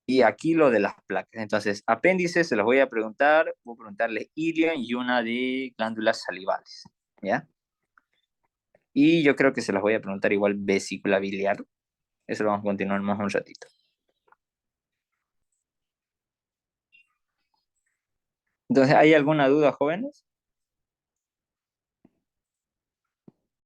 Y aquí lo de las placas. Entonces, apéndices se los voy a preguntar. Voy a preguntarles ilion y una de glándulas salivales. ¿Ya? Y yo creo que se las voy a preguntar igual vesícula biliar. Eso lo vamos a continuar más un ratito. Entonces, ¿hay alguna duda, jóvenes?